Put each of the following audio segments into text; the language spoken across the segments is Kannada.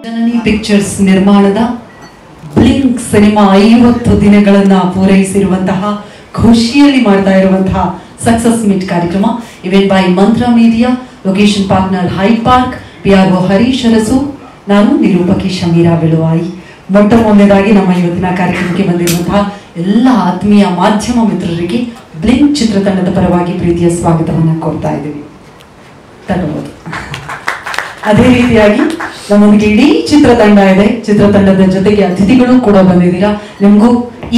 ಜನನಿ ಪಿಕ್ಚರ್ಸ್ ನಿರ್ಮಾಣದ ಬ್ಲಿಂಕ್ ಸಿನಿಮಾ 50 ದಿನಗಳನ್ನ ಪೂರೈಸಿರುವಂತಹ ಖುಷಿಯಲ್ಲಿ ಮಾಡ್ತಾ ಇರುವಂತಹ ಸಕ್ಸಸ್ ಮೀಟ್ ಕಾರ್ಯಕ್ರಮ event by Mantra Media, location partner High Park, PRO Harish Arasu, ನಾನು ನಿರೂಪಕಿ ಶಮೀರಾ ಬೆಳುವಾಯಿ. ಮೊಟ್ಟ ಮೊದಲನೇದಾಗಿ ನಮ್ಮ ಇವತ್ತಿನ ಕಾರ್ಯಕ್ರಮಕ್ಕೆ ಬಂದಿರುವಂತಹ ಎಲ್ಲ ಆತ್ಮೀಯ ಮಾಧ್ಯಮ ಮಿತ್ರರಿಗೆ ಬ್ಲಿಂಕ್ ಚಿತ್ರತಂಡದ ಪರವಾಗಿ ಪ್ರೀತಿಯ ಸ್ವಾಗತವನ್ನು ಕೊಡ್ತಾ ಇದ್ದೀವಿ. ತಗೊಳ್ಬೋದು. ಅದೇ ರೀತಿಯಾಗಿ ನಮ್ಮೊಂದಿಗೆ ಇಡೀ ಚಿತ್ರತಂಡ ಇದೆ. ಚಿತ್ರತಂಡದ ಜೊತೆಗೆ ಅತಿಥಿಗಳು ಕೂಡ ಬಂದಿದ್ದೀರಾ. ನಿಮಗೂ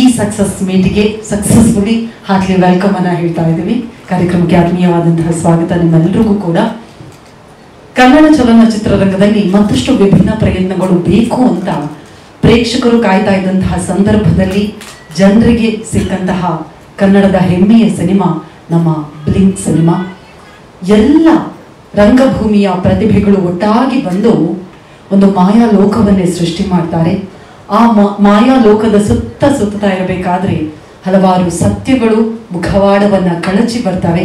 ಈ ಸಕ್ಸಸ್ ಮೀಟಿಗೆ ಸಕ್ಸಸ್ಫುಲಿ ಹಾರ್ಟ್ಲಿ ವೆಲ್ಕಮ್ ಅನ್ನ ಹೇಳ್ತಾ ಇದ್ದೀವಿ. ಕಾರ್ಯಕ್ರಮಕ್ಕೆ ಆತ್ಮೀಯವಾದಂತಹ ಸ್ವಾಗತ ನಿಮ್ಮೆಲ್ಲರಿಗೂ ಕೂಡ. ಕನ್ನಡ ಚಲನಚಿತ್ರರಂಗದಲ್ಲಿ ಮತ್ತಷ್ಟು ವಿಭಿನ್ನ ಪ್ರಯತ್ನಗಳು ಬೇಕು ಅಂತ ಪ್ರೇಕ್ಷಕರು ಕಾಯ್ತಾ ಇದ್ದಂತಹ ಸಂದರ್ಭದಲ್ಲಿ ಜನರಿಗೆ ಸಿಕ್ಕಂತಹ ಕನ್ನಡದ ಹೆಮ್ಮೆಯ ಸಿನಿಮಾ ನಮ್ಮ ಬ್ಲಿಂಕ್ ಸಿನಿಮಾ. ಎಲ್ಲ ರಂಗಭೂಮಿಯ ಪ್ರತಿಭೆಗಳು ಒಟ್ಟಾಗಿ ಬಂದು ಒಂದು ಮಾಯಾ ಲೋಕವನ್ನೇ ಸೃಷ್ಟಿ ಮಾಡ್ತಾರೆ. ಆ ಮಾಯಾ ಲೋಕದ ಸುತ್ತಾ ಇರಬೇಕಾದ್ರೆ ಹಲವಾರು ಸತ್ಯಗಳು ಮುಖವಾಡವನ್ನ ಕಳಚಿ ಬರ್ತವೆ.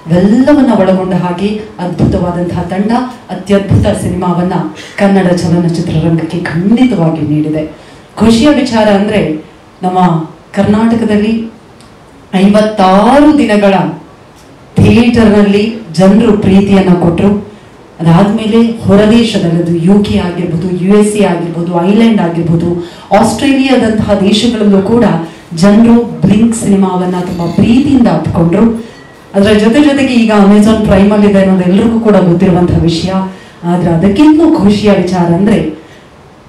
ಇವೆಲ್ಲವನ್ನ ಒಳಗೊಂಡ ಹಾಗೆ ಅದ್ಭುತವಾದಂತಹ ತಂಡ ಅತ್ಯದ್ಭುತ ಸಿನಿಮಾವನ್ನ ಕನ್ನಡ ಚಲನಚಿತ್ರರಂಗಕ್ಕೆ ಖಂಡಿತವಾಗಿ ನೀಡಿದೆ. ಖುಷಿಯ ವಿಚಾರ ಅಂದ್ರೆ ನಮ್ಮ ಕರ್ನಾಟಕದಲ್ಲಿ 56 ದಿನಗಳ ಥಿಯೇಟರ್ನಲ್ಲಿ ಜನರು ಪ್ರೀತಿಯನ್ನ ಕೊಟ್ಟರು. ಅದಾದ್ಮೇಲೆ ಹೊರದೇಶದಲ್ಲಿ UK ಆಗಿರ್ಬೋದು, USA ಆಗಿರ್ಬೋದು, ಐಲ್ಯಾಂಡ್ ಆಗಿರ್ಬೋದು, ಆಸ್ಟ್ರೇಲಿಯಾದಂತಹ ದೇಶಗಳಲ್ಲೂ ಕೂಡ ಜನರು ಬ್ಲಿಂಕ್ ಸಿನಿಮಾವನ್ನ ತುಂಬಾ ಪ್ರೀತಿಯಿಂದ ಅಪ್ಕೊಂಡ್ರು. ಅದರ ಜೊತೆಗೆ ಈಗ ಅಮೆಜಾನ್ ಪ್ರೈಮ್ ಅಲ್ಲಿ ಇದೆ ಅನ್ನೋದು ಎಲ್ರಿಗೂ ಕೂಡ ಗೊತ್ತಿರುವಂತಹ ವಿಷಯ. ಆದ್ರೆ ಅದಕ್ಕಿಂತ ಖುಷಿಯ ವಿಚಾರ ಅಂದ್ರೆ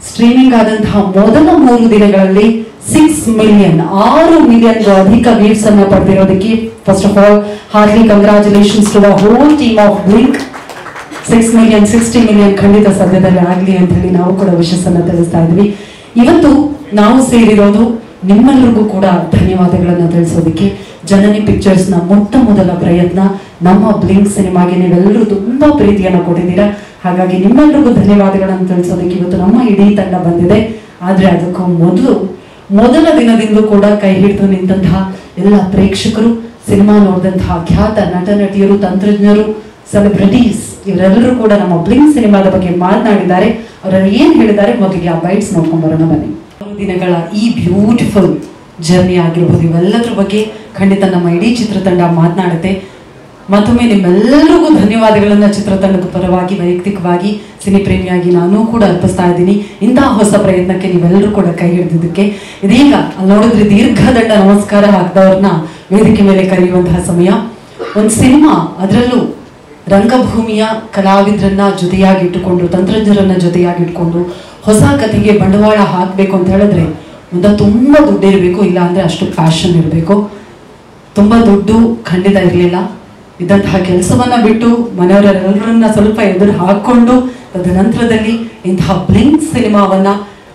ಸ್ಟ್ರೀಮಿಂಗ್ ಆದಂತಹ ಮೊದಲ 3 ದಿನಗಳಲ್ಲಿ 6 ಮಿಲಿಯನ್ 6 ಮಿಲಿಯನ್ಗೂ ಅಧಿಕ ವ್ಯೂಸ್ ಅನ್ನ ಪಡೆದಿರೋದಕ್ಕೆ first of all heartly congratulations to the whole team of Blink. 6 million 60 million ಖಂಡಿತ ಸದ್ಯದಲ್ಲಿ ಆಗ್ಲಿ ಅಂತ ಹೇಳಿ ನಾವು ಕೂಡ ವಿಶಸ್ಸನ್ನ ತಿಳಿಸ್ತಾ ಇದ್ವಿ. ಇವತ್ತು ನಾವು ಸೇರಿರೋದು ನಿಮ್ಮೆಲ್ಲರಿಗೂ ಕೂಡ ಧನ್ಯವಾದಗಳನ್ನ ತಿಳಿಸೋದಕ್ಕೆ. ಜನನಿ ಪಿಕ್ಚರ್ಸ್ ನ ಮೊಟ್ಟ ಮೊದಲ ಪ್ರಯತ್ನ ನಮ್ಮ ಬ್ಲಿಂಕ್ ಸಿನಿಮಾಗೆ ನೀವೆಲ್ಲರೂ ತುಂಬಾ ಪ್ರೀತಿಯನ್ನ ಕೊಟ್ಟಿದ್ದೀರಾ. ಹಾಗಾಗಿ ನಿಮ್ಮೆಲ್ಲರಿಗೂ ಧನ್ಯವಾದಗಳನ್ನು ತಿಳಿಸೋದಕ್ಕೆ ಇವತ್ತು ನಮ್ಮ ಇಡೀ ತಂಡ ಬಂದಿದೆ. ಆದ್ರೆ ಅದಕ್ಕೂ ಮೊದಲ ದಿನದಿಂದ ಕೂಡ ಕೈ ಹಿಡಿದು ನಿಂತಹ ಎಲ್ಲ ಪ್ರೇಕ್ಷಕರು, ಸಿನಿಮಾ ನೋಡಿದಂತಹ ಖ್ಯಾತ ನಟ ನಟಿಯರು, ತಂತ್ರಜ್ಞರು, ಸೆಲೆಬ್ರಿಟೀಸ್ ಇವರೆಲ್ಲರೂ ಕೂಡ ನಮ್ಮ ಬ್ಲಿಂಕ್ ಸಿನಿಮಾದ ಬಗ್ಗೆ ಮಾತನಾಡಿದ್ದಾರೆ. ಅವರಲ್ಲಿ ಏನ್ ಹೇಳಿದ್ದಾರೆ ಮೊದಲಿಗೆ ಆ ಬೈಟ್ಸ್ ನೋಡ್ಕೊಂಡ್ ಬರೋಣ ಬನ್ನಿ. ದಿನಗಳ ಈ ಬ್ಯೂಟಿಫುಲ್ ಜರ್ನಿ ಆಗಿರ್ಬೋದು, ಇವೆಲ್ಲದ್ರ ಬಗ್ಗೆ ಖಂಡಿತ ನಮ್ಮ ಇಡೀ ಚಿತ್ರತಂಡ ಮಾತನಾಡುತ್ತೆ. ಮತ್ತೊಮ್ಮೆ ನಿಮ್ಮೆಲ್ಲರಿಗೂ ಧನ್ಯವಾದಗಳನ್ನ ಚಿತ್ರತಂಡದ ಪರವಾಗಿ ವೈಯಕ್ತಿಕವಾಗಿ ಸಿನಿಪ್ರೇಮಿಯಾಗಿ ನಾನು ಕೂಡ ಅರ್ಪಿಸ್ತಾ ಇದ್ದೀನಿ. ಇಂತಹ ಹೊಸ ಪ್ರಯತ್ನಕ್ಕೆ ನೀವೆಲ್ಲರೂ ಕೂಡ ಕೈ ಹಿಡಿದಿದ್ದಕ್ಕೆ. ಇದೀಗ ಅಲ್ಲಿ ನೋಡಿದ್ರೆ ದೀರ್ಘದಂಡ ನಮಸ್ಕಾರ ಹಾಕಿದವ್ರನ್ನ ವೇದಿಕೆ ಮೇಲೆ ಕರೆಯುವಂತಹ ಸಮಯ. ಒಂದು ಸಿನಿಮಾ, ಅದರಲ್ಲೂ ರಂಗಭೂಮಿಯ ಕಲಾವಿದರನ್ನ ಜೊತೆಯಾಗಿಟ್ಟುಕೊಂಡು, ತಂತ್ರಜ್ಞರನ್ನ ಜೊತೆಯಾಗಿಟ್ಕೊಂಡು ಹೊಸ ಕಥೆಗೆ ಬಂಡವಾಳ ಹಾಕಬೇಕು ಅಂತ ಹೇಳಿದ್ರೆ ಮುಂದೆ ತುಂಬಾ ದುಡ್ಡು ಇರಬೇಕು, ಇಲ್ಲ ಅಂದ್ರೆ ಅಷ್ಟು ಪ್ಯಾಷನ್ ಇರಬೇಕು. ತುಂಬಾ ದುಡ್ಡು ಖಂಡಿತ ಇರಲಿಲ್ಲ. ಇದ್ದಂತಹ ಕೆಲಸವನ್ನ ಬಿಟ್ಟು ಮನೆಯವರೆಲ್ಲರನ್ನ ಸ್ವಲ್ಪ ಎದುರು ಹಾಕೊಂಡು ತದನಂತರದಲ್ಲಿ ಇಂತಹ ಬ್ಲಿಂಕ್ ಸಿನಿಮಾವನ್ನ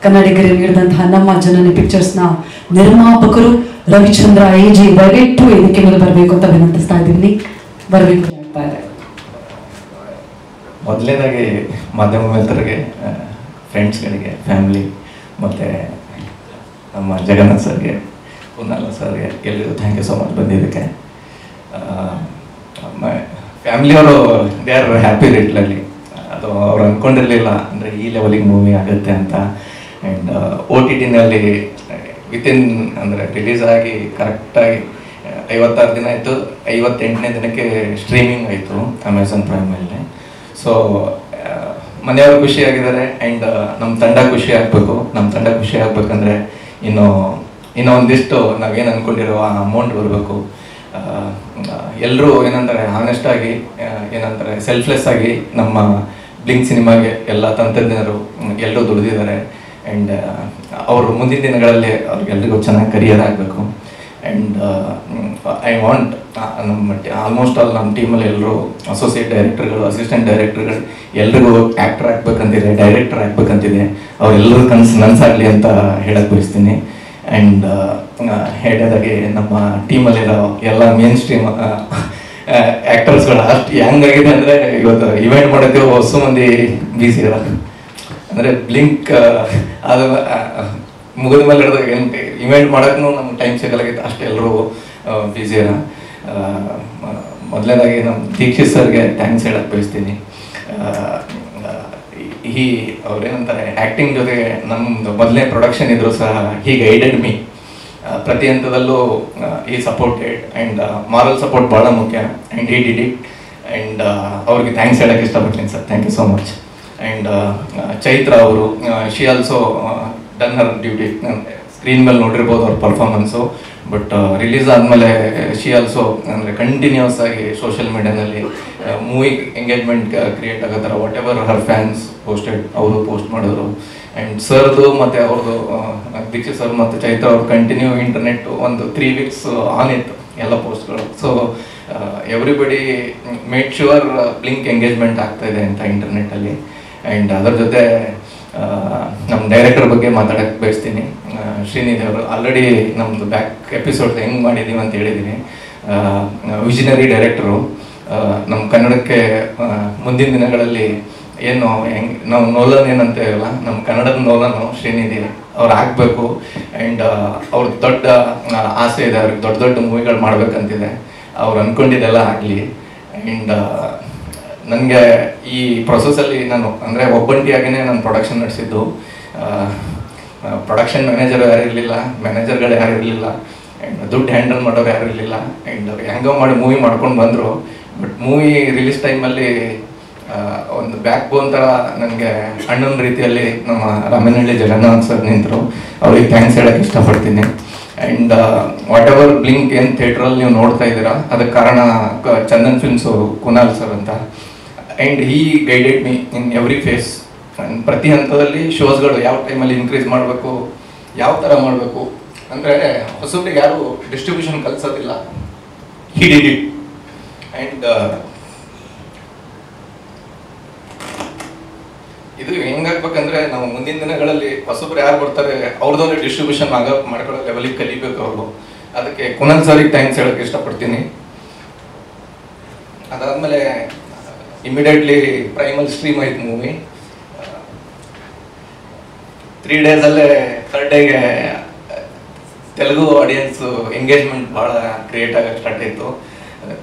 ಕನ್ನಡಿಗರಿಗೆ ನೀಡಿದಂತಹ ನಮ್ಮ ಜನನಿ ಪಿಕ್ಚರ್ಸ್ ನ ನಿರ್ಮಾಪಕರು ರವಿಚಂದ್ರ AG ದಯವಿಟ್ಟು ಇದಕ್ಕೆ ಮೇಲೆ ಬರಬೇಕು ಅಂತ ವಿನಂತಿಸ್ತಾ ಇದ್ದೀನಿ. ಬರಬೇಕು ಆಗ್ತಾ ಇದೆ. ಮೊದಲನೇದಾಗಿ ಮಾಧ್ಯಮ ಮಿತ್ರರಿಗೆ, ಫ್ರೆಂಡ್ಸ್ಗಳಿಗೆ, ಫ್ಯಾಮಿಲಿ ಮತ್ತು ನಮ್ಮ ಜಗನ್ನಾಥ್ ಸರ್ಗೆ, ಕುನ್ನಾಲ ಸರ್ಗೆ ಎಲ್ಲರಿಗೂ ಥ್ಯಾಂಕ್ ಯು ಸೋ ಮಚ್ ಬಂದಿದ್ದಕ್ಕೆ. ಫ್ಯಾಮಿಲಿಯವರು ದೇ ಆರ್ ಹ್ಯಾಪಿ ರೇಟ್ಲಲ್ಲಿ. ಅದು ಅವ್ರು ಅಂದ್ಕೊಂಡಿರಲಿಲ್ಲ ಅಂದರೆ ಈ ಲೆವೆಲಿಗೆ ಮೂವಿ ಆಗುತ್ತೆ ಅಂತ. ಆ್ಯಂಡ್ OTTನಲ್ಲಿ ವಿತಿನ್ ಅಂದರೆ ರಿಲೀಸ್ ಆಗಿ ಕರೆಕ್ಟಾಗಿ 56 ದಿನ ಆಯಿತು. 58ನೇ ದಿನಕ್ಕೆ ಸ್ಟ್ರೀಮಿಂಗ್ ಆಯಿತು ಅಮೆಝಾನ್ ಪ್ರೈಮಲ್ಲಿ. ಸೊ ಮನೆಯವರು ಖುಷಿಯಾಗಿದ್ದಾರೆ. ಆ್ಯಂಡ್ ನಮ್ಮ ತಂಡ ಖುಷಿ ಆಗಬೇಕು. ನಮ್ಮ ತಂಡ ಖುಷಿ ಆಗಬೇಕಂದ್ರೆ ಇನ್ನೂ ಒಂದಿಷ್ಟು ನಾವೇನು ಅಂದ್ಕೊಂಡಿರೋ ಆ ಅಮೌಂಟ್ ಬರಬೇಕು. ಎಲ್ಲರೂ ಏನಂತಾರೆ ಹಾನೆಸ್ಟಾಗಿ, ಏನಂತಾರೆ ಸೆಲ್ಫ್ಲೆಸ್ ಆಗಿ ನಮ್ಮ ಬ್ಲಿಂಕ್ ಸಿನಿಮಾಗೆ ಎಲ್ಲ ತಂತ್ರಜ್ಞರು ಎಲ್ಲರೂ ದುಡಿದಿದ್ದಾರೆ. ಆ್ಯಂಡ್ ಅವರು ಮುಂದಿನ ದಿನಗಳಲ್ಲಿ ಅವ್ರಿಗೆಲ್ರಿಗೂ ಚೆನ್ನಾಗಿ ಕರಿಯರ್ ಆಗಬೇಕು. ಆ್ಯಂಡ್ ಐ ವಾಂಟ್ ನಮ್ಮ ಆಲ್ಮೋಸ್ಟ್ ಆಲ್ ನಮ್ಮ ಟೀಮಲ್ಲಿ ಎಲ್ಲರೂ ಅಸೋಸಿಯೇಟ್ ಡೈರೆಕ್ಟರ್ಗಳು, ಅಸಿಸ್ಟೆಂಟ್ ಡೈರೆಕ್ಟರ್ಗಳು ಎಲ್ರಿಗೂ ಆ್ಯಕ್ಟರ್ ಆಗ್ಬೇಕಂತಿದೆ, ಡೈರೆಕ್ಟರ್ ಆಗ್ಬೇಕಂತಿದೆ. ಅವರೆಲ್ಲರೂ ನನಸಾಗಲಿ ಅಂತ ಹೇಳಕ್ಕೆ ಬಯಸ್ತೀನಿ. ಆ್ಯಂಡ್ ಹೇಳಿದಾಗೆ ನಮ್ಮ ಟೀಮಲ್ಲಿರೋ ಎಲ್ಲ ಮೇನ್ ಸ್ಟ್ರೀಮ್ ಆ್ಯಕ್ಟರ್ಸ್ಗಳು ಅಷ್ಟು ಹೆಂಗಾಗಿದೆ ಅಂದರೆ ಇವತ್ತು ಇವೆಂಟ್ ಮಾಡೋಕ್ಕೆ ಹೊಸ ಮಂದಿ ಬ್ಯುಸಿ ಇರೋ ಅಂದರೆ ಬ್ಲಿಂಕ್ ಅದು ಮುಗಿದ ಮೇಲೆ ಹಿಡಿದಾಗ ಇವೆಂಟ್ ಮಾಡೋಕ್ಕೂ ನಮ್ಗೆ ಟೈಮ್ ಸಿಗಲಾಗಿತ್ತು, ಅಷ್ಟು ಎಲ್ಲರೂ ಬ್ಯುಸಿ ಇರೋ. ಮೊದಲನೇದಾಗಿ ನಮ್ಮ ದೀಕ್ಷಿತ್ ಸರ್ಗೆ ಥ್ಯಾಂಕ್ಸ್ ಹೇಳಕ್ಕೆ ಬಯಸ್ತೀನಿ. ಹಿ ಅವ್ರೇನಂತಾರೆ ಆ್ಯಕ್ಟಿಂಗ್ ಜೊತೆಗೆ ನಮ್ಮದು ಮೊದಲನೇ ಪ್ರೊಡಕ್ಷನ್ ಇದ್ರು ಸಹ ಹಿ ಗೈಡೆಡ್ ಮೀ ಪ್ರತಿ ಹಂತದಲ್ಲೂ ಈ ಸಪೋರ್ಟೆಡ್ ಆ್ಯಂಡ್ ಮಾರಲ್ ಸಪೋರ್ಟ್ ಭಾಳ ಮುಖ್ಯ and he did it and ಅವ್ರಿಗೆ ಥ್ಯಾಂಕ್ಸ್ ಹೇಳೋಕ್ಕೆ ಇಷ್ಟಪಡ್ತೀನಿ sir. Thank you so much. And Chaitra ಅವರು she also done her duty. Screen ಮೇಲೆ ನೋಡಿರ್ಬೋದು ಅವ್ರ ಪರ್ಫಾರ್ಮೆನ್ಸು, ಬಟ್ ರಿಲೀಸ್ ಆದಮೇಲೆ ಶಿ ಆಲ್ಸೋ ಅಂದರೆ ಕಂಟಿನ್ಯೂಸ್ ಆಗಿ ಸೋಷಿಯಲ್ ಮೀಡಿಯಾನಲ್ಲಿ ಮೂವಿ ಎಂಗೇಜ್ಮೆಂಟ್ ಕ್ರಿಯೇಟ್ ಆಗೋ ಥರ what ever her fans posted ಅವರು ಪೋಸ್ಟ್ ಮಾಡಿದ್ರು. ಆ್ಯಂಡ್ ಸರ್ದು ಮತ್ತು ಅವ್ರದ್ದು ದೀಕ್ಷಿತ್ ಸರ್ ಮತ್ತು ಚೈತ್ರ ಅವ್ರು ಕಂಟಿನ್ಯೂ ಇಂಟರ್ನೆಟ್ ಒಂದು 3 weeks ಆನ್ ಇತ್ತು ಎಲ್ಲ ಪೋಸ್ಟ್ಗಳು. So everybody make sure blink engagement ಆಗ್ತಾಯಿದೆ ಅಂತ ಇಂಟರ್ನೆಟ್ಟಲ್ಲಿ. ಆ್ಯಂಡ್ ಅದರ ಜೊತೆ ನಮ್ಮ ಡೈರೆಕ್ಟರ್ ಬಗ್ಗೆ ಮಾತಾಡೋಕ್ಕೆ ಬಯಸ್ತೀನಿ. ಶ್ರೀನಿಧಿ ಅವರು ಆಲ್ರೆಡಿ ನಮ್ಮದು ಬ್ಯಾಕ್ ಎಪಿಸೋಡ್ಸ್ ಹೆಂಗೆ ಮಾಡಿದ್ದೀವಿ ಅಂತ ಹೇಳಿದ್ದೀನಿ. ವಿಷನರಿ ಡೈರೆಕ್ಟರು ನಮ್ಮ ಕನ್ನಡಕ್ಕೆ ಮುಂದಿನ ದಿನಗಳಲ್ಲಿ ಏನು ಹೆಂಗೆ ನಾವು ನೋಲನ್ ಏನಂತೇವಲ್ಲ, ನಮ್ಮ ಕನ್ನಡದ ನೋಲನು ಶ್ರೀನಿಧಿ ಅವ್ರು ಆಗಬೇಕು. ಆ್ಯಂಡ್ ಅವ್ರ ದೊಡ್ಡ ಆಸೆ ಇದೆ, ಅವ್ರಿಗೆ ದೊಡ್ಡ ದೊಡ್ಡ ಮೂವಿಗಳು ಮಾಡ್ಬೇಕಂತಿದೆ. ಅವ್ರು ಅಂದ್ಕೊಂಡಿದ್ದೆಲ್ಲ ಆಗಲಿ. ಆ್ಯಂಡ್ ನನಗೆ ಈ ಪ್ರೊಸೆಸಲ್ಲಿ ನಾನು ಅಂದರೆ ಒಬ್ಬಂಟಿಯಾಗಿಯೇ ನಾನು ಪ್ರೊಡಕ್ಷನ್ ನಡೆಸಿದ್ದು. ಪ್ರೊಡಕ್ಷನ್ ಮ್ಯಾನೇಜರ್ ಯಾರು ಇರಲಿಲ್ಲ, ಮ್ಯಾನೇಜರ್ಗಳು ಯಾರು ಇರಲಿಲ್ಲ, ಆ್ಯಂಡ್ ದುಡ್ಡು ಹ್ಯಾಂಡಲ್ ಮಾಡೋರು ಯಾರು ಇರಲಿಲ್ಲ. ಆ್ಯಂಡ್ ಹೆಂಗೋ ಮಾಡಿ ಮೂವಿ ಮಾಡ್ಕೊಂಡು ಬಂದರು. ಬಟ್ ಮೂವಿ ರಿಲೀಸ್ ಟೈಮಲ್ಲಿ ಒಂದು ಬ್ಯಾಕ್ ಬೋನ್ ಥರ ನನಗೆ ಅಣ್ಣನ ರೀತಿಯಲ್ಲಿ ನಮ್ಮ ರಾಮನಹಳ್ಳಿ ಜಗನ್ನಾಥ್ ಸರ್ ನಿಂತರು. ಅವ್ರಿಗೆ ಥ್ಯಾಂಕ್ಸ್ ಹೇಳೋಕ್ಕೆ ಇಷ್ಟಪಡ್ತೀನಿ. ಆ್ಯಂಡ್ ವಾಟ್ ಎವರ್ ಬ್ಲಿಂಕ್ ಏನು ಥಿಯೇಟ್ರಲ್ಲಿ ನೀವು ನೋಡ್ತಾ ಇದ್ದೀರಾ ಅದಕ್ಕೆ ಕಾರಣ ಚಂದನ್ ಫಿಲ್ಮ್ಸು ಕುನಾಲ್ ಸರ್ ಅಂತ. And he guided me in every phase. ಪ್ರತಿ ಹಂತದಲ್ಲಿ ಶೋಸ್ಗಳು ಯಾವ ಟೈಮಲ್ಲಿ ಇನ್ಕ್ರೀಸ್ ಮಾಡಬೇಕು, ಯಾವ ಥರ ಮಾಡಬೇಕು ಅಂದರೆ ಹೊಸಬ್ರಿಗೆ ಯಾರು ಡಿಸ್ಟ್ರಿಬ್ಯೂಷನ್ ಕಲಿಸೋದಿಲ್ಲ. He did it. ಆ್ಯಂಡ್ ಇದು ಹೆಂಗಾಗ್ಬೇಕಂದ್ರೆ ನಾವು ಮುಂದಿನ ದಿನಗಳಲ್ಲಿ ಹೊಸಬ್ರು ಯಾರು ಬರ್ತಾರೆ ಅವ್ರದ್ದೊಂದು ಡಿಸ್ಟ್ರಿಬ್ಯೂಷನ್ ಮಾಡ್ಕೊಳ್ಳೋ ಲೆವೆಲಿಗೆ ಕಲಿಬೇಕು ಅವರು. ಅದಕ್ಕೆ ಕುನಾಲ್ ಸರಿಗೆ ಥ್ಯಾಂಕ್ಸ್ ಹೇಳೋಕ್ಕೆ ಇಷ್ಟಪಡ್ತೀನಿ. ಅದಾದಮೇಲೆ ಇಮಿಡಿಯೇಟ್ಲಿ ಪ್ರೈಮಲ್ ಸ್ಟ್ರೀಮ್ ಆಯ್ತು ಮೂವಿ. 3 daysಲ್ಲೇ 3rd ಡೇಗೆ ತೆಲುಗು ಆಡಿಯನ್ಸು ಎಂಗೇಜ್ಮೆಂಟ್ ಭಾಳ ಕ್ರಿಯೇಟ್ ಆಗೋಕ್ಕೆ ಸ್ಟಾರ್ಟ್ ಆಯಿತು.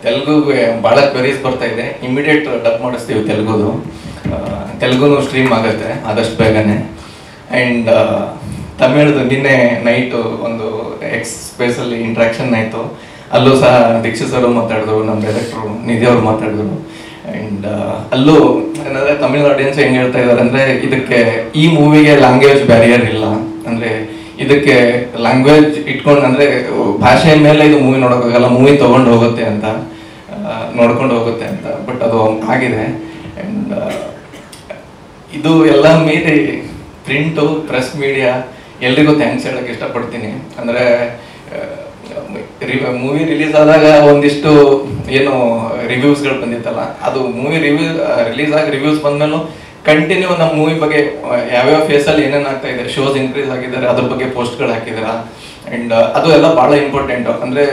ತೆಲುಗುಗೆ ಭಾಳ ಕ್ವೆರೀಸ್ ಬರ್ತಾ ಇದೆ. ಇಮಿಡಿಯೇಟ್ ಡಬ್ ಮಾಡಿಸ್ತೀವಿ ತೆಲುಗುನು ಸ್ಟ್ರೀಮ್ ಆಗುತ್ತೆ ಆದಷ್ಟು ಬೇಗನೆ. ಆ್ಯಂಡ್ ತಮಿಳ್ದು ನಿನ್ನೆ ನೈಟು ಒಂದು ಎಕ್ಸ್ ಸ್ಪೇಸಲ್ಲಿ ಇಂಟ್ರಾಕ್ಷನ್ ಆಯಿತು. ಅಲ್ಲೂ ಸಹ ದೀಕ್ಷಿತ್ ಸರ್ ಮಾತಾಡಿದ್ರು, ನಮ್ಮ ಡೈರೆಕ್ಟ್ರು ನಿಧಿ ಅವರು ಮಾತಾಡಿದ್ರು. ಆ್ಯಂಡ್ ಅಲ್ಲೂ ಏನಂದರೆ ತಮಿಳ್ ಆಡಿಯನ್ಸ್ ಹೆಂಗೆ ಹೇಳ್ತಾ ಇದ್ದಾರೆ ಅಂದರೆ ಇದಕ್ಕೆ ಈ ಮೂವಿಗೆ ಲ್ಯಾಂಗ್ವೇಜ್ ಬ್ಯಾರಿಯರ್ ಇಲ್ಲ, ಅಂದರೆ ಇದಕ್ಕೆ ಲ್ಯಾಂಗ್ವೇಜ್ ಇಟ್ಕೊಂಡು ಅಂದರೆ ಭಾಷೆ ಮೇಲೆ ಇದು ಮೂವಿ ನೋಡೋಕ್ಕಾಗಲ್ಲ, ಮೂವಿ ತೊಗೊಂಡು ಹೋಗುತ್ತೆ ಅಂತ, ನೋಡ್ಕೊಂಡು ಹೋಗುತ್ತೆ ಅಂತ. ಬಟ್ ಅದು ಆಗಿದೆ. ಆ್ಯಂಡ್ ಇದು ಎಲ್ಲ ಮೀರಿ ಪ್ರಿಂಟು ಪ್ರೆಸ್ ಮೀಡಿಯಾ ಎಲ್ರಿಗೂ ಥ್ಯಾಂಕ್ಸ್ ಹೇಳೋಕ್ಕೆ ಇಷ್ಟಪಡ್ತೀನಿ. ಅಂದರೆ ಮೂವಿ ರಿಲೀಸ್ ಆದಾಗ ಒಂದಿಷ್ಟು ಏನು ರಿವ್ಯೂಸ್ಗಳು ಬಂದಿತ್ತಲ್ಲ, ಅದು ಮೂವಿ ರಿಲೀಸ್ ಆಗಿ ರಿವ್ಯೂಸ್ ಬಂದಮೇಲೂ ಕಂಟಿನ್ಯೂ ನಮ್ಮ ಮೂವಿ ಬಗ್ಗೆ ಯಾವ್ಯಾವ ಫೇಸಲ್ಲಿ ಏನೇನು ಆಗ್ತಾ ಇದೆ, ಶೋಸ್ ಇನ್ಕ್ರೀಸ್ ಆಗಿದ್ದಾರೆ, ಅದ್ರ ಬಗ್ಗೆ ಪೋಸ್ಟ್ಗಳು ಹಾಕಿದಾರ. ಆ್ಯಂಡ್ ಅದು ಎಲ್ಲ ಭಾಳ ಇಂಪಾರ್ಟೆಂಟು. ಅಂದರೆ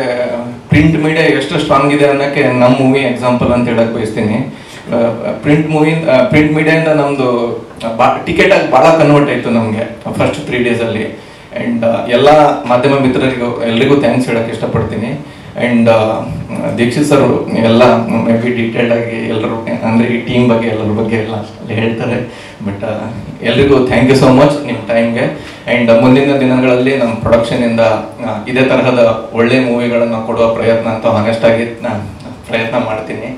ಪ್ರಿಂಟ್ ಮೀಡಿಯಾ ಎಷ್ಟು ಸ್ಟ್ರಾಂಗ್ ಇದೆ ಅನ್ನೋಕ್ಕೆ ನಮ್ಮ ಮೂವಿ ಎಕ್ಸಾಂಪಲ್ ಅಂತ ಹೇಳಕ್ಕೆ ಬಯಸ್ತೀನಿ. ಪ್ರಿಂಟ್ ಮೀಡಿಯಾಯಿಂದ ನಮ್ಮದು ಟಿಕೆಟ್ ಆಗಿ ಭಾಳ ಕನ್ವರ್ಟ್ ಆಯಿತು ನಮಗೆ ಫಸ್ಟ್ 3 daysಲ್ಲಿ. ಆ್ಯಂಡ್ ಎಲ್ಲ ಮಾಧ್ಯಮ ಮಿತ್ರರಿಗೂ ಎಲ್ರಿಗೂ ಥ್ಯಾಂಕ್ಸ್ ಹೇಳೋಕ್ಕೆ ಇಷ್ಟಪಡ್ತೀನಿ. ಆ್ಯಂಡ್ ದೀಕ್ಷಿತ್ ಸರ್ ಎಲ್ಲ ಮೇ ಬಿ ಡೀಟೇಲ್ಡಾಗಿ ಎಲ್ಲರೂ ಅಂದರೆ ಈ ಟೀಮ್ ಬಗ್ಗೆ ಎಲ್ಲರ ಬಗ್ಗೆ ಎಲ್ಲ ಹೇಳ್ತಾರೆ. ಬಟ್ ಎಲ್ರಿಗೂ ಥ್ಯಾಂಕ್ ಯು ಸೋ ಮಚ್ ನಿಮ್ಮ ಟೈಮ್ಗೆ. ಆ್ಯಂಡ್ ಮುಂದಿನ ದಿನಗಳಲ್ಲಿ ನಮ್ಮ ಪ್ರೊಡಕ್ಷನಿಂದ ಇದೇ ತರಹದ ಒಳ್ಳೆ ಮೂವಿಗಳನ್ನು ಕೊಡುವ ಪ್ರಯತ್ನ ಅಂತ ಹಾನೆಸ್ಟಾಗಿ ಪ್ರಯತ್ನ ಮಾಡ್ತೀನಿ.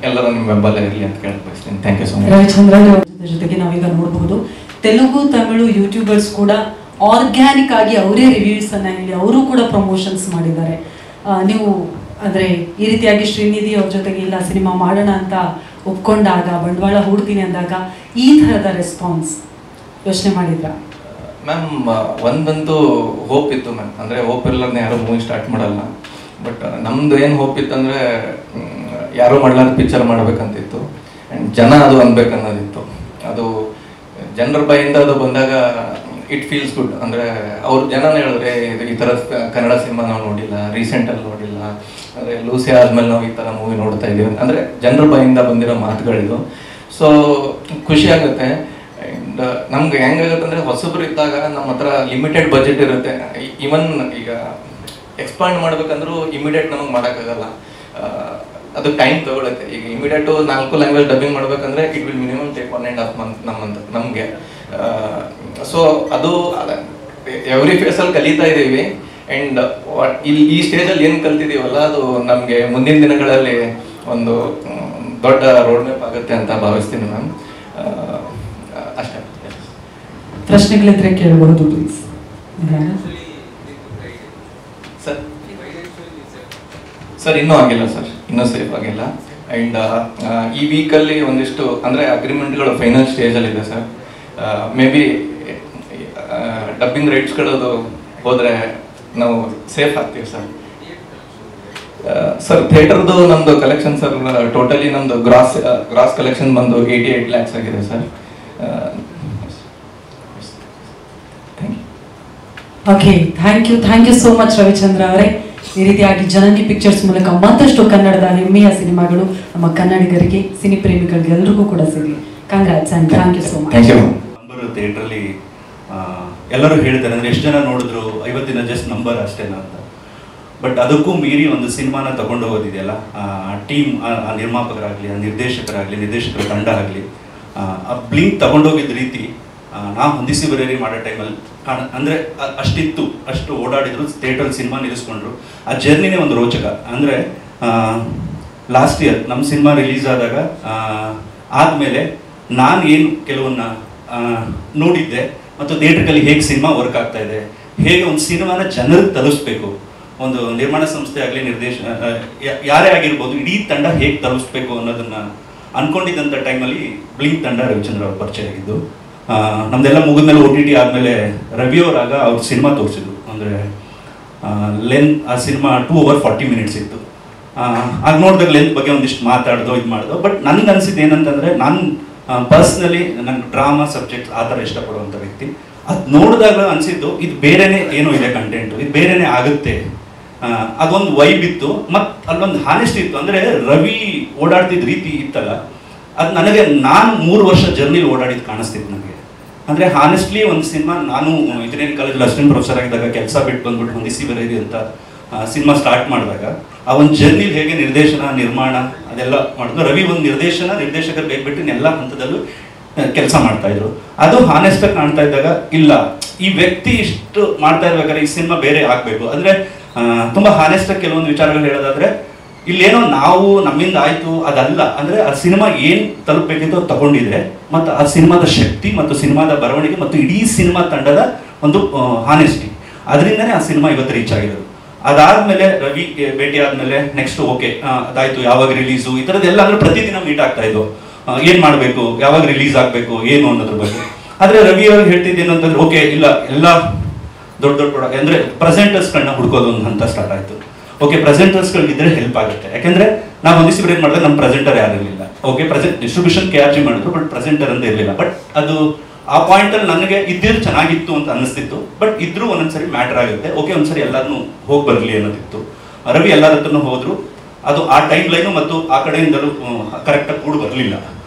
ಎಲ್ಲರೂ ನಿಮ್ಮ ಬೆಂಬಲ ಇರಲಿ ಅಂತ ಕೇಳಕ್ಕೆ ಬಯಸ್ತೀನಿ. Thank you so much. Ravichandran ಜೊತೆಗೆ ನಾವೀಗ ನೋಡಬಹುದು ತೆಲುಗು ತಮಿಳು ಯೂಟ್ಯೂಬರ್ಸ್ ಕೂಡ ಆರ್ಗ್ಯಾನಿಕ್ ಆಗಿ ಅವರೇ ರಿವ್ಯೂಸ್ ಅನ್ನ ಹೇಳಿ ಅವರು ಕೂಡ ಪ್ರಮೋಷನ್ಸ್ ಮಾಡಿದ್ದಾರೆ. ನೀವು ಅಂದರೆ ಈ ರೀತಿಯಾಗಿ ಶ್ರೀನಿಧಿ ಅವ್ರ ಜೊತೆಗೆ ಇಲ್ಲ ಸಿನಿಮಾ ಮಾಡೋಣ ಅಂತ ಒಪ್ಕೊಂಡಾಗ, ಬಂಡವಾಳ ಹೂಡ್ತೀನಿ ಅಂದಾಗ ಈ ಥರದ ರೆಸ್ಪಾನ್ಸ್ ಯೋಚನೆ ಮಾಡಿದ್ರಾ? ಮ್ಯಾಮ್ ಒಂದಂತೂ ಹೋಪ್ ಇತ್ತು ಮ್ಯಾಮ್. ಅಂದರೆ ಹೋಪ್ ಇಲ್ಲದೇ ಯಾರು ಮೂವಿ ಸ್ಟಾರ್ಟ್ ಮಾಡಲ್ಲ. ಬಟ್ ನಮ್ಮದು ಏನು ಹೋಪ್ ಇತ್ತು ಅಂದರೆ ಯಾರೂ ಮಾಡಲಾರ್ದು ಪಿಕ್ಚರ್ ಮಾಡಬೇಕಂತಿತ್ತು. ಆ್ಯಂಡ್ ಜನ ಅದು ಅನ್ಬೇಕನ್ನೋದಿತ್ತು. ಅದು ಜನರ ಬಾಯಿಂದ ಅದು ಬಂದಾಗ ಇಟ್ ಫೀಲ್ಸ್ ಗುಡ್. ಅಂದರೆ ಅವ್ರು ಜನನ ಹೇಳಿದ್ರೆ ಇದು ಈ ಥರ ಕನ್ನಡ ಸಿನಿಮಾ ನಾವು ನೋಡಿಲ್ಲ, ರೀಸೆಂಟಲ್ಲಿ ನೋಡಿಲ್ಲ, ಅಂದರೆ ಲೂಸಿ ಆದಮೇಲೆ ನಾವು ಈ ಥರ ಮೂವಿ ನೋಡ್ತಾ ಇದ್ದೀವಿ ಅಂದರೆ ಜನರ ಬಾಯಿಂದ ಬಂದಿರೋ ಮಾತುಗಳಿದು. ಸೊ ಖುಷಿ ಆಗುತ್ತೆ. ಆ್ಯಂಡ್ ನಮ್ಗೆ ಹೆಂಗಾಗುತ್ತೆ ಅಂದರೆ ಹೊಸಬ್ರು ಇದ್ದಾಗ ನಮ್ಮ ಹತ್ರ ಲಿಮಿಟೆಡ್ ಬಜೆಟ್ ಇರುತ್ತೆ. ಈವನ್ ಈಗ ಎಕ್ಸ್ಪಾಂಡ್ ಮಾಡ್ಬೇಕಂದ್ರೂ ಇಮಿಡಿಯೇಟ್ ನಮಗೆ ಮಾಡೋಕ್ಕಾಗಲ್ಲ. ಅದು ಟೈಮ್ ತಗೊಳುತ್ತೆ. ಈಗ ಇಮಿಡಿಯೇಟು 4 ಲ್ಯಾಂಗ್ವೇಜ್ ಡಬ್ಬಿಂಗ್ ಮಾಡ್ಬೇಕಂದ್ರೆ it will minimum take 1.5 month ನಮಗೆ. ಸೊ ಅದು ಎವ್ರಿ ಫೇಸಲ್ಲಿ ಕಲಿತಾ ಇದ್ದೀವಿ. ಆ್ಯಂಡ್ ಇಲ್ಲಿ ಈ ಸ್ಟೇಜಲ್ಲಿ ಏನು ಕಲ್ತಿದ್ದೀವಲ್ಲ ಅದು ನಮಗೆ ಮುಂದಿನ ದಿನಗಳಲ್ಲಿ ಒಂದು ದೊಡ್ಡ ರೋಡ್ ಮ್ಯಾಪ್ ಆಗುತ್ತೆ ಅಂತ ಭಾವಿಸ್ತೀನಿ ಮ್ಯಾಮ್. ಅಷ್ಟೇ. ಪ್ರಶ್ನೆಗಳಿದ್ರೆ ಕೇಳಬಹುದು ಪ್ಲೀಸ್. ಸರ್ ಇನ್ನೂ ಆಗಿಲ್ಲ ಸರ್, ಇನ್ನೂ ಸೇಫ್ ಆಗಿಲ್ಲ. ಆ್ಯಂಡ್ ಈ ವೀಕಲ್ಲಿ ಒಂದಿಷ್ಟು ಅಂದರೆ ಅಗ್ರಿಮೆಂಟ್ಗಳು ಫೈನಲ್ ಸ್ಟೇಜಲ್ಲಿದೆ ಸರ್. ಮೇ ಬಿ ಡಬ್ಬಿಂಗ್ ರೈಟ್ಸ್ಗಳದು ಹೋದರೆ ನಾವು ಸೇಫ್ ಆಗ್ತೀವಿ ಸರ್. ಸರ್ ಥಿಯೇಟರ್ದು ನಮ್ಮದು ಕಲೆಕ್ಷನ್ ಸರ್ ಟೋಟಲಿ ನಮ್ಮದು ಗ್ರಾಸ್ ಕಲೆಕ್ಷನ್ ಬಂದು 88 lakhs ಆಗಿದೆ sir. Okay, thank you so much Ravichandra ಅವರೇ. ಈ ರೀತಿಯಾಗಿ ಜನನಿ ಪಿಕ್ಚರ್ಸ್ ಮೂಲಕ ಮತ್ತಷ್ಟು ಕನ್ನಡದ ಹೆಮ್ಮೆಯ ಸಿನಿಮಾಗಳು ನಮ್ಮ ಕನ್ನಡಿಗರಿಗೆ, ಸಿನಿ ಪ್ರೇಮಿಗಳಿಗೆ ಎಲ್ಲರಿಗೂ ಕೂಡ ಸಿಗಲಿ. Congrats and thank you so much. Number ಥಿಯೇಟ್ರಲ್ಲಿ ಎಲ್ಲರೂ ಹೇಳ್ತಾರೆ ಅಂದರೆ ಎಷ್ಟು ಜನ ನೋಡಿದ್ರು 50 ದಿನ ಜಸ್ಟ್ ನಂಬರ್ ಅಷ್ಟೇನಾ ಅಂತ. ಬಟ್ ಅದಕ್ಕೂ ಮೀರಿ ಒಂದು ಸಿನಿಮಾನ ತಗೊಂಡು ಹೋಗೋದಿದೆಯಲ್ಲ, ಟೀಮ್, ಆ ನಿರ್ಮಾಪಕರಾಗಲಿ, ಆ ನಿರ್ದೇಶಕರ ತಂಡ ಆಗಲಿ, ಆ ಬ್ಲಿಂಕ್ ತಗೊಂಡೋಗಿದ್ದ ರೀತಿ ನಾವು ಹೊಂದಿಸಿ ಬರೀರಿ ಮಾಡೋ ಟೈಮಲ್ಲಿ ಅಂದರೆ ಅಷ್ಟು ಓಡಾಡಿದ್ರು, ಥಿಯೇಟ್ರಲ್ಲಿ ಸಿನಿಮಾ ನಿಲ್ಲಿಸ್ಕೊಂಡ್ರು. ಆ ಜರ್ನಿನೇ ಒಂದು ರೋಚಕ. ಅಂದರೆ ಲಾಸ್ಟ್ ಇಯರ್ ನಮ್ಮ ಸಿನಿಮಾ ರಿಲೀಸ್ ಆದಾಗ ಆದಮೇಲೆ ನಾನು ಏನು ಕೆಲವನ್ನ ನೋಡಿದ್ದೆ ಮತ್ತು ಥಿಯೇಟ್ರಲ್ಲಿ ಹೇಗೆ ಸಿನಿಮಾ ವರ್ಕ್ ಆಗ್ತಾ ಇದೆ, ಹೇಗೆ ಒಂದು ಸಿನಿಮಾನ ಜನರಿಗೆ ತಲುಪಿಸ್ಬೇಕು, ಒಂದು ನಿರ್ಮಾಣ ಸಂಸ್ಥೆ ಆಗಲಿ, ಯಾರೇ ಆಗಿರ್ಬೋದು, ಇಡೀ ತಂಡ ಹೇಗೆ ತಲುಪಿಸ್ಬೇಕು ಅನ್ನೋದನ್ನು ಅಂದ್ಕೊಂಡಿದ್ದಂಥ ಟೈಮಲ್ಲಿ ಬ್ಲಿಂಕ್ ತಂಡ ರವಿಚಂದ್ರ ಅವ್ರ ಪರಿಚಯ ಆಗಿದ್ದು. ನಮ್ದೆಲ್ಲ ಮುಗಿದ್ಮೇಲೆ OTT ಆದಮೇಲೆ ರವಿಯವರಾಗ ಅವ್ರ ಸಿನಿಮಾ ತೋರಿಸಿದ್ರು. ಅಂದರೆ ಆ ಸಿನಿಮಾ 2 hours 40 minutes ಇತ್ತು. ಆಗ ನೋಡಿದಾಗ ಲೆಂತ್ ಬಗ್ಗೆ ಒಂದಿಷ್ಟು ಮಾತಾಡ್ದೋ ಇದು ಮಾಡ್ದೋ. ಬಟ್ ನನಗೆ ಅನಿಸಿದ್ದು ಏನಂತಂದರೆ, ನಾನು ಪರ್ಸ್ನಲಿ ನನಗೆ ಡ್ರಾಮಾ ಸಬ್ಜೆಕ್ಟ್ಸ್ ಆ ಥರ ಇಷ್ಟಪಡುವಂಥ ವ್ಯಕ್ತಿ. ಅದು ನೋಡಿದಾಗ ಅನಿಸಿದ್ದು ಇದು ಬೇರೆನೇ ಏನೋ ಇದೆ ಕಂಟೆಂಟು, ಇದು ಬೇರೆನೇ ಆಗುತ್ತೆ. ಅದೊಂದು ವೈಬ್ ಇತ್ತು ಮತ್ತು ಅಲ್ಲೊಂದು ಹಾನೆಸ್ಟ್ ಇತ್ತು. ಅಂದರೆ ರವಿ ಓಡಾಡ್ತಿದ್ದ ರೀತಿ ಇತ್ತಲ್ಲ, ಅದು ನನಗೆ ನಾನು 3 ವರ್ಷ ಜರ್ನಿಲಿ ಓಡಾಡಿದ್ದು ಕಾಣಿಸ್ತಿತ್ತು ನನಗೆ. ಅಂದರೆ ಹಾನೆಸ್ಟ್ಲಿ ಒಂದು ಸಿನಿಮಾ, ನಾನು ಇಂಜಿನಿಯರಿಂಗ್ ಕಾಲೇಜಲ್ಲಿ ಅಸಿಸ್ಟೆಂಟ್ ಪ್ರೊಫೆಸರ್ ಆಗಿದ್ದಾಗ ಕೆಲಸ ಬಿಟ್ಟು ಬಂದ್ಬಿಟ್ಟು ಹೊಂದಿಸಿ ಬರೀರಿ ಅಂತ ಸಿನಿಮಾ ಸ್ಟಾರ್ಟ್ ಮಾಡಿದಾಗ ಆ ಒಂದು ಜರ್ನಿಲಿ ಹೇಗೆ ನಿರ್ದೇಶನ, ನಿರ್ಮಾಣ ಅದೆಲ್ಲ ಮಾಡಿದ್ರು. ರವಿ ಒಂದು ನಿರ್ದೇಶಕರು ಬೇಕ್ಬಿಟ್ಟು ಎಲ್ಲ ಹಂತದಲ್ಲೂ ಕೆಲಸ ಮಾಡ್ತಾಯಿದ್ರು. ಅದು ಹಾನೆಸ್ಟಾಗಿ ಕಾಣ್ತಾ ಇದ್ದಾಗ, ಇಲ್ಲ ಈ ವ್ಯಕ್ತಿ ಇಷ್ಟು ಮಾಡ್ತಾ ಇರ್ಬೇಕಾದ್ರೆ ಈ ಸಿನಿಮಾ ಬೇರೆ ಆಗಬೇಕು. ಅಂದರೆ ತುಂಬ ಹಾನೆಸ್ಟಾಗಿ ಕೆಲವೊಂದು ವಿಚಾರಗಳು ಹೇಳೋದಾದರೆ, ಇಲ್ಲೇನೋ ನಾವು ನಮ್ಮಿಂದ ಆಯಿತು ಅದಲ್ಲ. ಅಂದರೆ ಆ ಸಿನಿಮಾ ಏನು ತಲುಪಬೇಕಿತ್ತು ಅದು ತಗೊಂಡಿದ್ರೆ, ಮತ್ತು ಆ ಸಿನಿಮಾದ ಶಕ್ತಿ ಮತ್ತು ಸಿನಿಮಾದ ಬರವಣಿಗೆ ಮತ್ತು ಇಡೀ ಸಿನಿಮಾ ತಂಡದ ಒಂದು ಹಾನೆಸ್ಟಿ, ಅದರಿಂದನೇ ಆ ಸಿನಿಮಾ ಇವತ್ತು ರೀಚ್ ಆಗಿರೋದು. ಅದಾದಮೇಲೆ ರವಿ ಭೇಟಿ ಆದಮೇಲೆ ನೆಕ್ಸ್ಟ್ ಓಕೆ ಅದಾಯಿತು, ಯಾವಾಗ ರಿಲೀಸು, ಈ ಥರದ್ದೆಲ್ಲ ಅಂದರೆ ಪ್ರತಿದಿನ ಮೀಟ್ ಆಗ್ತಾ ಇದ್ದು, ಏನು ಮಾಡಬೇಕು, ಯಾವಾಗ ರಿಲೀಸ್ ಆಗಬೇಕು, ಏನು ಅನ್ನೋದ್ರ ಬಗ್ಗೆ. ಆದರೆ ರವಿ ಅವ್ರಿಗೆ ಹೇಳ್ತಿದ್ದೇನು ಅಂತಂದ್ರೆ, ಓಕೆ ಇಲ್ಲ ಎಲ್ಲ ದೊಡ್ಡ ಪ್ರಾಡಕ್ಟ್ ಅಂದರೆ ಪ್ರೆಸೆಂಟರ್ಸ್ಗಳನ್ನ ಹುಡ್ಕೋದು ಒಂದು ಹಂತ ಸ್ಟಾರ್ಟ್ ಆಯಿತು. ಓಕೆ, ಪ್ರೆಸೆಂಟರ್ಸ್ಗಳಿದ್ರೆ ಹೆಲ್ಪ್ ಆಗುತ್ತೆ. ಯಾಕೆಂದರೆ ನಾವು ಹೊಂದಿಸಿ ಬ್ರೇಕ್ ಮಾಡಿದಾಗ ನಮ್ಮ ಪ್ರೆಸೆಂಟರ್ ಯಾರು ಇರಲಿಲ್ಲ. ಓಕೆ, ಡಿಸ್ಟ್ರಿಬ್ಯೂಷನ್ KRG ಮಾಡಿದ್ರು, ಬಟ್ ಪ್ರೆಸೆಂಟರ್ ಅಂತ ಇರಲಿಲ್ಲ. ಬಟ್ ಅದು ಆ ಪಾಯಿಂಟಲ್ಲಿ ನನಗೆ ಇದ್ದಿದ್ದು ಚೆನ್ನಾಗಿತ್ತು ಅಂತ ಅನ್ನಿಸ್ತಿತ್ತು. ಬಟ್ ಇದ್ರೂ ಒಂದೊಂದ್ಸರಿ ಮ್ಯಾಟರ್ ಆಗುತ್ತೆ. ಓಕೆ, ಒಂದ್ಸರಿ ಎಲ್ಲರನ್ನೂ ಹೋಗಿ ಬರಲಿ ಅನ್ನೋದಿತ್ತು. ರವಿ ಎಲ್ಲರ ಹತ್ರನೂ ಹೋದ್ರು. ಅದು ಆ ಟೈಮ್ ಲೈನು ಮತ್ತು ಆ ಕಡೆಯಿಂದಲೂ ಕರೆಕ್ಟಾಗಿ ಕೂಡ ಬರಲಿಲ್ಲ.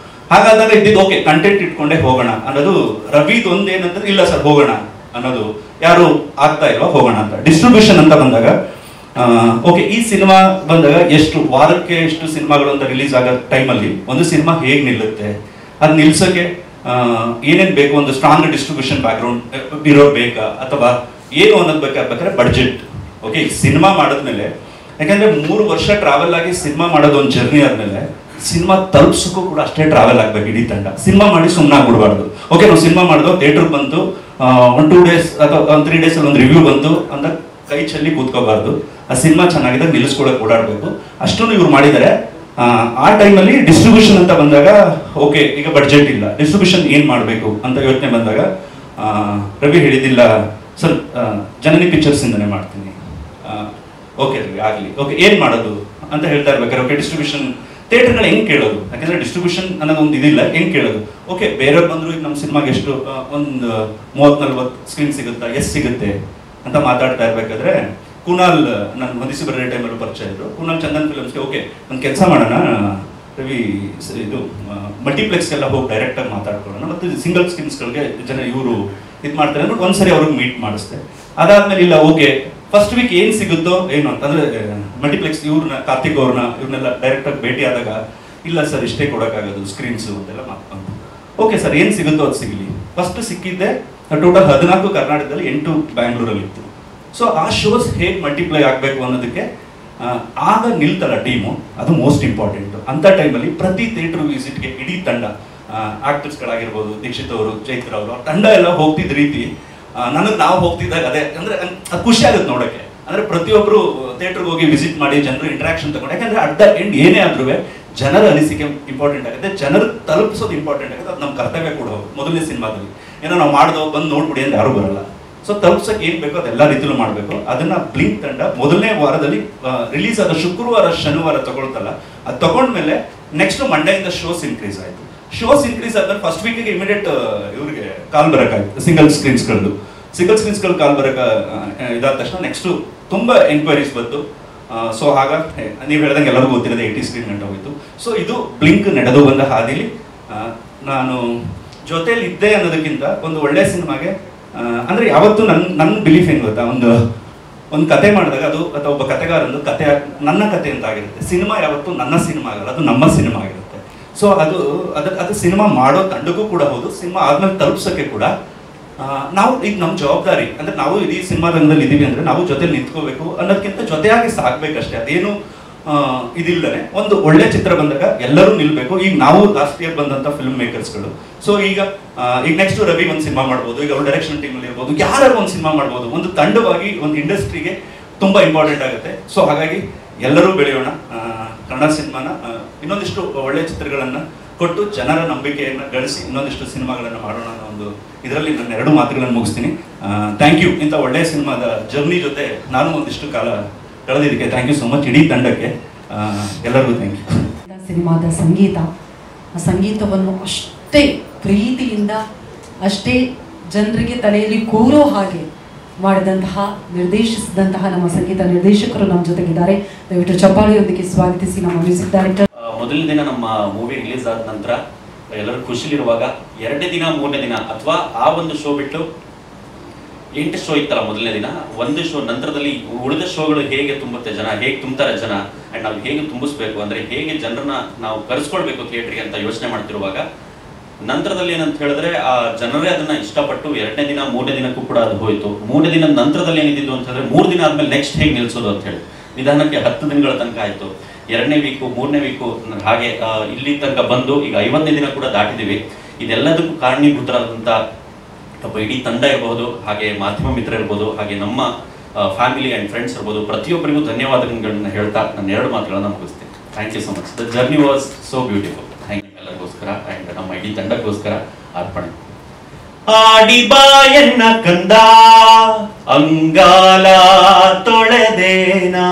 ಹಾಗಾದಾಗ ಇದ್ದಿದ್ದು ಓಕೆ ಕಂಟೆಂಟ್ ಇಟ್ಕೊಂಡೇ ಹೋಗೋಣ ಅನ್ನೋದು ರವಿದು. ಒಂದು ಏನಂದ್ರೆ, ಇಲ್ಲ ಸರ್ ಹೋಗೋಣ ಅನ್ನೋದು, ಯಾರು ಆಗ್ತಾ ಇಲ್ವಾ ಹೋಗೋಣ ಅಂತ. ಡಿಸ್ಟ್ರಿಬ್ಯೂಷನ್ ಅಂತ ಬಂದಾಗ ಓಕೆ, ಈ ಸಿನಿಮಾ ಬಂದಾಗ ಎಷ್ಟು ವಾರಕ್ಕೆ ಎಷ್ಟು ಸಿನಿಮಾಗಳು ಅಂತ ರಿಲೀಸ್ ಆಗೋ ಟೈಮಲ್ಲಿ ಒಂದು ಸಿನಿಮಾ ಹೇಗೆ ನಿಲ್ಲುತ್ತೆ, ಅದು ನಿಲ್ಸೋಕ್ಕೆ ಏನೇನು ಬೇಕು, ಒಂದು ಸ್ಟ್ರಾಂಗ್ ಡಿಸ್ಟ್ರಿಬ್ಯೂಷನ್ ಬ್ಯಾಕ್ಗ್ರೌಂಡ್ ಇರೋ ಬೇಕಾ ಅಥವಾ ಏನು ಅನ್ನೋದು ಬೇಕಾದ್ರೆ ಬಡ್ಜೆಟ್. ಓಕೆ, ಸಿನಿಮಾ ಮಾಡಿದ್ಮೇಲೆ, ಯಾಕಂದರೆ 3 ವರ್ಷ ಟ್ರಾವೆಲ್ ಆಗಿ ಸಿನಿಮಾ ಮಾಡೋದು ಒಂದು ಜರ್ನಿ ಆದಮೇಲೆ ಸಿನಿಮಾ ತಲುಪಿಸೋಕ್ಕೂ ಕೂಡ ಅಷ್ಟೇ ಟ್ರಾವೆಲ್ ಆಗಬೇಕು ಇಡೀ ತಂಡ. ಸಿನಿಮಾ ಮಾಡಿ ಸುಮ್ಮನೆ ಆಗ್ಬಿಡ್ಬಾರ್ದು. ಓಕೆ, ನಾವು ಸಿನಿಮಾ ಮಾಡಿದ್ವು, ಥಿಯೇಟ್ರಿಗೆ ಬಂತು, 1-2 days ಅಥವಾ 3 days ಒಂದು ರಿವ್ಯೂ ಬಂತು ಅಂತ ಕೈ ಚೆಲ್ಲಿ ಕೂತ್ಕೋಬಾರ್ದು. ಆ ಸಿನಿಮಾ ಚೆನ್ನಾಗಿದೆ ನಿಲ್ಲಿಸ್ಕೊಳಕ್ಕೆ ಓಡಾಡಬೇಕು. ಅಷ್ಟನ್ನು ಇವ್ರು ಮಾಡಿದ್ದಾರೆ. ಆ ಟೈಮಲ್ಲಿ ಡಿಸ್ಟ್ರಿಬ್ಯೂಷನ್ ಅಂತ ಬಂದಾಗ ಓಕೆ, ಈಗ ಬಡ್ಜೆಟ್ ಇಲ್ಲ, ಡಿಸ್ಟ್ರಿಬ್ಯೂಷನ್ ಏನು ಮಾಡಬೇಕು ಅಂತ ಯೋಚನೆ ಬಂದಾಗ ರವಿ ಹೇಳಿದ್ದಿಲ್ಲ ಸರ್, ಜನನಿ ಪಿಕ್ಚರ್ಸಿಂದನೇ ಮಾಡ್ತೀನಿ. ಓಕೆ ರವಿ ಆಗಲಿ, ಓಕೆ ಏನು ಮಾಡೋದು ಅಂತ ಹೇಳ್ತಾ ಇರ್ಬೇಕಾದ್ರೆ, ಓಕೆ ಡಿಸ್ಟ್ರಿಬ್ಯೂಷನ್ ಥಿಯೇಟರ್ಗಳು ಹೆಂಗೆ ಕೇಳೋದು, ಯಾಕಂದರೆ ಡಿಸ್ಟ್ರಿಬ್ಯೂಷನ್ ಅನ್ನೋದು ಒಂದು ಇದಿಲ್ಲ, ಹೆಂಗೆ ಕೇಳೋದು. ಓಕೆ, ಬೇರೆಯವ್ರು ಬಂದರು, ಈಗ ನಮ್ಮ ಸಿನಿಮಾಗೆ ಎಷ್ಟು ಒಂದು 30-40 ಸ್ಕ್ರೀನ್ ಸಿಗುತ್ತಾ, ಎಷ್ಟು ಸಿಗುತ್ತೆ ಅಂತ ಮಾತಾಡ್ತಾ ಇರಬೇಕಾದ್ರೆ ಕುನಾಲ್ ನನ್ನ ಹೊಂದಿಸಿ ಬರೋ ಟೈಮಲ್ಲೂ ಪರಿಚಯ ಇದ್ರು. ಕುನಾಲ್ ಚಂದನ್ ಫಿಲಮ್ಸ್ಗೆ ಓಕೆ ಒಂದು ಕೆಲಸ ಮಾಡೋಣ ರವಿ, ಇದು ಮಲ್ಟಿಪ್ಲೆಕ್ಸ್ಗೆಲ್ಲ ಹೋಗಿ ಡೈರೆಕ್ಟಾಗಿ ಮಾತಾಡ್ಕೊಳ್ಳೋಣ ಮತ್ತು ಸಿಂಗಲ್ ಸ್ಕ್ರೀನ್ಸ್ಗಳಿಗೆ ಜನ ಇವರು ಇದು ಮಾಡ್ತಾರೆ ಅಂದ್ಬಿಟ್ಟು ಒಂದ್ಸರಿ ಅವ್ರಿಗೆ ಮೀಟ್ ಮಾಡಿಸ್ದೆ. ಅದಾದಮೇಲೆ ಇಲ್ಲ ಓಕೆ ಫಸ್ಟ್ ವೀಕ್ ಏನು ಸಿಗುತ್ತೋ ಏನು ಅಂತಂದರೆ ಮಲ್ಟಿಪ್ಲೆಕ್ಸ್ ಇವ್ರನ್ನ ಕಾರ್ತಿಕ್ ಇವ್ರನ್ನೆಲ್ಲ ಡೈರೆಕ್ಟಾಗಿ ಭೇಟಿ ಆದಾಗ ಇಲ್ಲ ಸರ್ ಇಷ್ಟೇ ಕೊಡೋಕ್ಕಾಗೋದು ಸ್ಕ್ರೀನ್ಸು ಅಂತೆಲ್ಲ ಮಾತಾಡ್ಕೊಂಡು ಓಕೆ ಸರ್ ಏನು ಸಿಗುತ್ತೋ ಅದು ಸಿಗಲಿ. ಫಸ್ಟ್ ಸಿಕ್ಕಿದ್ದೆ ಟೋಟಲ್ 14 ಕರ್ನಾಟಕದಲ್ಲಿ 8 ಬ್ಯಾಂಗ್ಳೂರಲ್ಲಿತ್ತು. ಸೊ ಆ ಶೋಸ್ ಹೇಗೆ ಮಲ್ಟಿಪ್ಲೈ ಆಗಬೇಕು ಅನ್ನೋದಕ್ಕೆ ಆಗ ನಿಲ್ತಲ್ಲ ಟೀಮು, ಅದು ಮೋಸ್ಟ್ ಇಂಪಾರ್ಟೆಂಟು. ಅಂಥ ಟೈಮಲ್ಲಿ ಪ್ರತಿ ಥಿಯೇಟ್ರ್ ವಿಸಿಟ್ಗೆ ಇಡೀ ತಂಡ ಆಕ್ಟರ್ಸ್ಗಳಾಗಿರ್ಬೋದು, ದೀಕ್ಷಿತ್ ಅವರು, ಚೈತ್ರ ಅವರು, ತಂಡ ಎಲ್ಲ ಹೋಗ್ತಿದ್ದ ರೀತಿ ನನಗೆ ನಾವು ಹೋಗ್ತಿದ್ದಾಗ ಅದೇ ಅಂದರೆ ಅದು ಖುಷಿ ಆಗುತ್ತೆ ನೋಡೋಕ್ಕೆ. ಅಂದರೆ ಪ್ರತಿಯೊಬ್ಬರು ಥಿಯೇಟ್ರಿಗೆ ಹೋಗಿ ವಿಸಿಟ್ ಮಾಡಿ ಜನರು ಇಂಟ್ರಾಕ್ಷನ್ ತಗೊಂಡು, ಯಾಕಂದರೆ ಅಟ್ ದ ಎಂಡ್ ಏನೇ ಆದ್ರೂ ಜನರ ಅನಿಸಿಕೆ ಇಂಪಾರ್ಟೆಂಟ್ ಆಗುತ್ತೆ, ಜನರು ತಲುಪಿಸೋದು ಇಂಪಾರ್ಟೆಂಟ್ ಆಗುತ್ತೆ. ಅದು ನಮ್ಮ ಕರ್ತವ್ಯ ಕೂಡ ಮೊದಲನೇ ಸಿನಿಮಾದಲ್ಲಿ ಏನೋ ನಾವು ಮಾಡ್ದೋ ಬಂದು ನೋಡ್ಬಿಡಿ ಅಂದ್ರೆ ಯಾರೂ ಬರಲ್ಲ. ಸೊ ತಲುಪ್ಸೋಕೆ ಏನು ಬೇಕೋ ಅದೆಲ್ಲ ರೀತಿಯಲ್ಲೂ ಮಾಡಬೇಕು. ಅದನ್ನು ಬ್ಲಿಂಕ್ ತಂಡ ಮೊದಲನೇ ವಾರದಲ್ಲಿ ರಿಲೀಸ್ ಆದ ಶುಕ್ರವಾರ ಶನಿವಾರ ತಗೊಳ್ತಲ್ಲ, ಅದು ತಗೊಂಡ್ಮೇಲೆ ನೆಕ್ಸ್ಟ್ ಮಂಡೆಯಿಂದ ಶೋಸ್ ಇನ್ಕ್ರೀಸ್ ಆಯಿತು. ಶೋಸ್ ಇನ್ಕ್ರೀಸ್ ಆದ್ಮೇಲೆ ಫಸ್ಟ್ ವೀಕಿಗೆ ಇಮಿಡಿಯೇಟ್ ಇವ್ರಿಗೆ ಕಾಲ್ ಬರೋಕ್ಕಾಯ್ತು, ಸಿಂಗಲ್ ಸ್ಕ್ರೀನ್ಸ್ಗಳು ಕಾಲ್ ಬರೋಕೆ ಇದಾದ ತಕ್ಷಣ ನೆಕ್ಸ್ಟು ತುಂಬ ಎಂಕ್ವೈರೀಸ್ ಬಂತು. ಸೊ ಹಾಗಾಗಿ ನೀವು ಹೇಳ್ದಂಗೆ ಎಲ್ಲರಿಗೂ ಗೊತ್ತಿರೋದು 80 ಸ್ಕ್ರೀನ್ ಗಂಟೆ ಹೋಗಿತ್ತು. ಸೊ ಇದು ಬ್ಲಿಂಕ್ ನಡೆದು ಬಂದ ಹಾದಿಲಿ ನಾನು ಜೊತೆಲಿ ಇದ್ದೆ ಅನ್ನೋದಕ್ಕಿಂತ ಒಂದು ಒಳ್ಳೆ ಸಿನಿಮಾಗೆ ಅಂದರೆ ಯಾವತ್ತೂ ನನ್ನ ಬಿಲೀಫ್ ಏನು ಗೊತ್ತಾ, ಒಂದು ಕತೆ ಮಾಡಿದಾಗ ಅದು ಅಥವಾ ಒಬ್ಬ ಕತೆಗಾರಂದು ಕತೆ ನನ್ನ ಕತೆ ಅಂತ ಆಗಿರುತ್ತೆ. ಸಿನಿಮಾ ಯಾವತ್ತೂ ನನ್ನ ಸಿನಿಮಾ ಆಗಲ್ಲ, ಅದು ನಮ್ಮ ಸಿನಿಮಾ ಆಗಿರುತ್ತೆ. ಸೊ ಅದು ಸಿನಿಮಾ ಮಾಡೋ ತಂಡಕ್ಕೂ ಕೂಡ ಹೌದು, ಸಿನಿಮಾ ಆದ್ಮೇಲೆ ತಲುಪ್ಸೋಕ್ಕೆ ಕೂಡ ನಾವು ಈಗ ನಮ್ಮ ಜವಾಬ್ದಾರಿ ಅಂದರೆ ನಾವು ಇಡೀ ಸಿನಿಮಾ ರಂಗದಲ್ಲಿ ಇದ್ದೀವಿ ಅಂದರೆ ನಾವು ಜೊತೆಲಿ ನಿಂತ್ಕೋಬೇಕು ಅನ್ನೋದಕ್ಕಿಂತ ಜೊತೆಯಾಗಿ ಸಾಕ್ಬೇಕಷ್ಟೇ. ಅದೇನು ಇದಿಲ್ಲದೆ ಒಂದು ಒಳ್ಳೆ ಚಿತ್ರ ಬಂದಾಗ ಎಲ್ಲರೂ ನಿಲ್ಬೇಕು. ಈಗ ನಾವು ಲಾಸ್ಟ್ ಇಯರ್ ಬಂದಂಥ ಫಿಲ್ಮ್ ಮೇಕರ್ಸ್ಗಳು, ಸೊ ಈಗ ನೆಕ್ಸ್ಟ್ ರವಿ ಒಂದು ಸಿನಿಮಾ ಮಾಡ್ಬೋದು, ಈಗ ಅವ್ರ ಡೈರೆಕ್ಷನ್ ಟೀಮಲ್ಲಿ ಇರ್ಬೋದು, ಯಾರು ಒಂದು ಸಿನಿಮಾ ಮಾಡ್ಬೋದು. ಒಂದು ತಂಡವಾಗಿ ಒಂದು ಇಂಡಸ್ಟ್ರಿಗೆ ತುಂಬ ಇಂಪಾರ್ಟೆಂಟ್ ಆಗುತ್ತೆ. ಸೊ ಹಾಗಾಗಿ ಎಲ್ಲರೂ ಬೆಳೆಯೋಣ, ಕನ್ನಡ ಸಿನಿಮಾನ ಇನ್ನೊಂದಿಷ್ಟು ಒಳ್ಳೆ ಚಿತ್ರಗಳನ್ನು ಕೊಟ್ಟು ಜನರ ನಂಬಿಕೆಯನ್ನು ಗಳಿಸಿ ಇನ್ನೊಂದಿಷ್ಟು ಸಿನಿಮಾಗಳನ್ನು ಮಾಡೋಣ ಅನ್ನೋ ಒಂದು ಇದರಲ್ಲಿ ನನ್ನ 2 ಮಾತುಗಳನ್ನು ಮುಗಿಸ್ತೀನಿ. Thank you. ಇಂಥ ಒಳ್ಳೆಯ ಸಿನಿಮಾದ ಜರ್ನಿ ಜೊತೆ ನಾನು ಒಂದಿಷ್ಟು ಕಾಲ ಕಳೆದಿದ್ದಕ್ಕೆ ಥ್ಯಾಂಕ್ ಯು ಸೊ ಮಚ್ ಇಡೀ ತಂಡಕ್ಕೆ, ಎಲ್ಲರಿಗೂ ಥ್ಯಾಂಕ್ ಯು. ಸಿನಿಮಾದ ಸಂಗೀತವನ್ನು ಅಷ್ಟೇ ಪ್ರೀತಿಯಿಂದ ಅಷ್ಟೇ ಜನರಿಗೆ ತಲೆಯಲ್ಲಿ ಕೂರೋ ಹಾಗೆ ನಿರ್ದೇಶಿಸಿದಂತಹ ನಮ್ಮ ಸಂಗೀತ ನಿರ್ದೇಶಕರು ನಮ್ಮ ಜೊತೆಗಿದ್ದಾರೆ. ದಯವಿಟ್ಟು ಚಪ್ಪಾಳೆಯೊಂದಿಗೆ ಸ್ವಾಗತಿಸಿ ನಮ್ಮ ಮ್ಯೂಸಿಕ್ ಡೈರೆಕ್ಟರ್. ಮೊದಲನೇ ದಿನ ನಮ್ಮ ಮೂವಿ ರಿಲೀಸ್ ಆದ ನಂತರ ಎಲ್ಲರೂ ಖುಷಿಲಿರುವಾಗ 2ನೇ ದಿನ 3ನೇ ದಿನ ಅಥವಾ ಆ ಒಂದು ಶೋ ಬಿಟ್ಟು 8 ಶೋ ಇತ್ತಲ್ಲ ಮೊದಲನೇ ದಿನ, ಒಂದು ಶೋ ನಂತರದಲ್ಲಿ ಉಳಿದ ಶೋಗಳು ಹೇಗೆ ತುಂಬುತ್ತೆ ಜನ, ಹೇಗೆ ತುಂಬ್ತಾರೆ ಜನ, ಆ್ಯಂಡ್ ನಾವು ಹೇಗೆ ತುಂಬಿಸ್ಬೇಕು ಅಂದರೆ ಹೇಗೆ ಜನರನ್ನ ನಾವು ಕರೆಸ್ಕೊಳ್ಬೇಕು ಥಿಯೇಟ್ರಿಗೆ ಅಂತ ಯೋಚನೆ ಮಾಡ್ತಿರುವಾಗ ನಂತರದಲ್ಲಿ ಏನಂತ ಹೇಳಿದ್ರೆ ಆ ಜನರೇ ಅದನ್ನ ಇಷ್ಟಪಟ್ಟು 2ನೇ ದಿನ 3ನೇ ದಿನಕ್ಕೂ ಕೂಡ ಅದು ಹೋಯಿತು. 3ನೇ ದಿನದ ನಂತರದಲ್ಲಿ ಏನಿದ್ದು ಅಂತ ಹೇಳಿದ್ರೆ 3 ದಿನ ಆದ್ಮೇಲೆ ನೆಕ್ಸ್ಟ್ ಹೇಗೆ ನಿಲ್ಸೋದು ಅಂತ ಹೇಳಿ ನಿಧಾನಕ್ಕೆ 10 ದಿನಗಳ ತನಕ ಆಯಿತು. 2ನೇ ವೀಕು 3ನೇ ವೀಕು ಹಾಗೆ ಇಲ್ಲಿ ತನಕ ಬಂದು ಈಗ 50ನೇ ದಿನ ಕೂಡ ದಾಟಿದ್ದೀವಿ. ಇದೆಲ್ಲದಕ್ಕೂ ಕಾರಣೀಭೂತರಾದಂಥ ಇಡೀ ತಂಡ ಇರಬಹುದು, ಹಾಗೆ ಮಾಧ್ಯಮ ಮಿತ್ರ ಇರ್ಬೋದು, ಹಾಗೆ ನಮ್ಮ ಫ್ಯಾಮಿಲಿ ಆ್ಯಂಡ್ ಫ್ರೆಂಡ್ಸ್ ಇರ್ಬೋದು, ಪ್ರತಿಯೊಬ್ಬರಿಗೂ ಧನ್ಯವಾದಗಳನ್ನ ಹೇಳ್ತಾ ನನ್ನ 2 ಮಾತುಗಳನ್ನು ಮುಗಿಸ್ತೀನಿ. Thank you so much. The journey was so beautiful. Thank you ಎಲ್ಲರಿಗೋಸ್ಕರ ಆ್ಯಂಡ್ ನಮ್ಮ ಇಡೀ ತಂಡಕ್ಕೋಸ್ಕರ ಅರ್ಪಣೆ. ಆಡಿ ಬಾಯನ್ನ ಕಂದ ಅಂಗಾಲ ತೊಳೆದೇನಾ,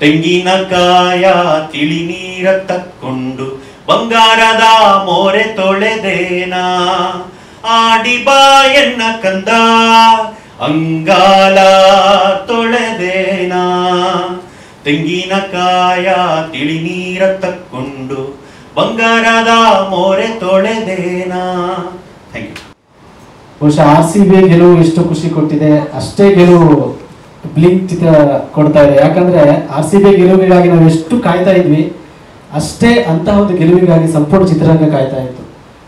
ತೆಂಗಿನಕಾಯ ತಿಳಿ ನೀರ ತಕ್ಕೊಂಡು ಬಂಗಾರದ ಮೋರೆ ತೊಳೆದೇನಾ. ಆಡಿ ಬಾಯನ್ನ ಕಂದ ಅಂಗಾಲ ತೊಳೆದೇನಾ, ತೆಂಗಿನಕಾಯ ತಿಳಿ ನೀರ ತಕ್ಕೊಂಡು ಬಂಗಾರದ ಮೋರೆ ತೊಳೆದೇನಾ. Thank you. ಬಹುಶಃ RCB ಗೆಲುವು ಎಷ್ಟು ಖುಷಿ ಕೊಟ್ಟಿದೆ ಅಷ್ಟೇ ಗೆಲುವು ಬ್ಲಿಂಕ್ ಚಿತ್ರ ಕೊಡ್ತಾ ಇದೆ. ಯಾಕಂದ್ರೆ RCB ಗೆಲುವಿಗಾಗಿ ನಾವು ಎಷ್ಟು ಕಾಯ್ತಾ ಇದ್ವಿ ಅಷ್ಟೇ ಅಂತಹ ಒಂದು ಗೆಲುವಿಗಾಗಿ ಸಂಪೂರ್ಣ ಚಿತ್ರರಂಗ ಕಾಯ್ತಾ ಇತ್ತು.